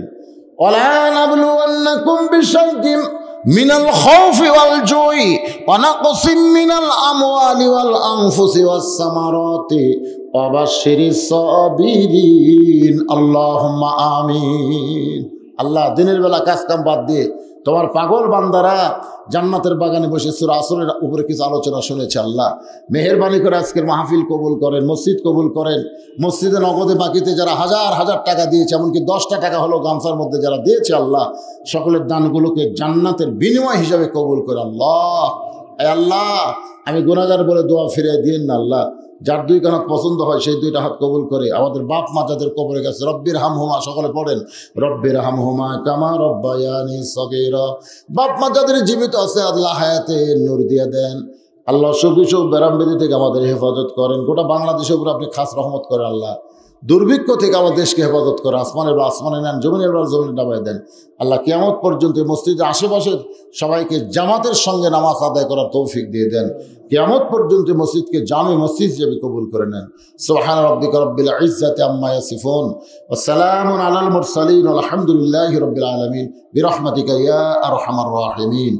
ওয়ালা নাবলুওয়ান্নাকুম বিশাইইন মিনাল খাউফি ওয়াল জুই ওয়া নাকসিম মিনাল আমওয়ালি ওয়াল আনফুসি ওয়াস সামারাতি ওয়া বাশশিরিস সাবিরিন। আল্লাহুম্মা আমিন। আল্লাহ দিনের বেলা কাজ কাম বাদ দিয়ে তোমার পাগল বান্দারা জান্নাতের বাগানে বসে সূরা আসরের উপরে কিছু আলোচনা শুনেছে। আল্লাহ মেহেরবানি করে আজকের মাহফিল কবুল করেন, মসজিদ কবুল করেন। মসজিদে নগদে বাকিতে যারা হাজার হাজার টাকা দিয়েছে, এমনকি 10টা টাকা হলো গামছার মধ্যে যারা দিয়েছে, আল্লাহ সকলের দানগুলোকে জান্নাতের বিনিময় হিসাবে কবুল করে। আল্লাহ আল্লাহ আমি গুনাহগার বলে দোয়া ফিরিয়ে দিন না আল্লাহ। যার 2 কানাত পছন্দ হয় সেই 2টা হাত কবুল করে। আমাদের বাপ মা যাদের কবরে গেছে, রব্বির হামহুমা, সকলে পড়েন রব্বির হামহুমা কামা রব্বায়ানি সগীরা। বাপ মা যাদের জীবিত আছে আল্লাহ হায়াতে নূর দিয়ে দেন। আল্লাহ সুখ ব্যারামবেদি থেকে আমাদের হেফাজত করেন। গোটা বাংলাদেশের উপর আপনি খাস রহমত করেন। আল্লাহ দুর্ভিক্ষ থেকে আমার দেশকে হেফাজত করে। আসমানের বা আসমানে নেন, জমিনের বা জমিনে ডাবায় দেন। আল্লাহ কিয়ামত পর্যন্ত মসজিদের আশেপাশের সবাইকে জামাতের সঙ্গে নামাজ আদায় করার তৌফিক দিয়ে দেন। কিয়ামত পর্যন্ত মসজিদকে জামে মসজিদ হিসেবে কবুল করে নেন। সুবহান রাব্বিকা রাব্বিল ইজ্জাতি আম্মা ইয়াসিফুন ওয়া সালামুন আলাল মুরসালিন ওয়া আলহামদুলিল্লাহি রাব্বিল আলামিন বিরহমাতিকা ইয়া আরহামার রাহিমিন।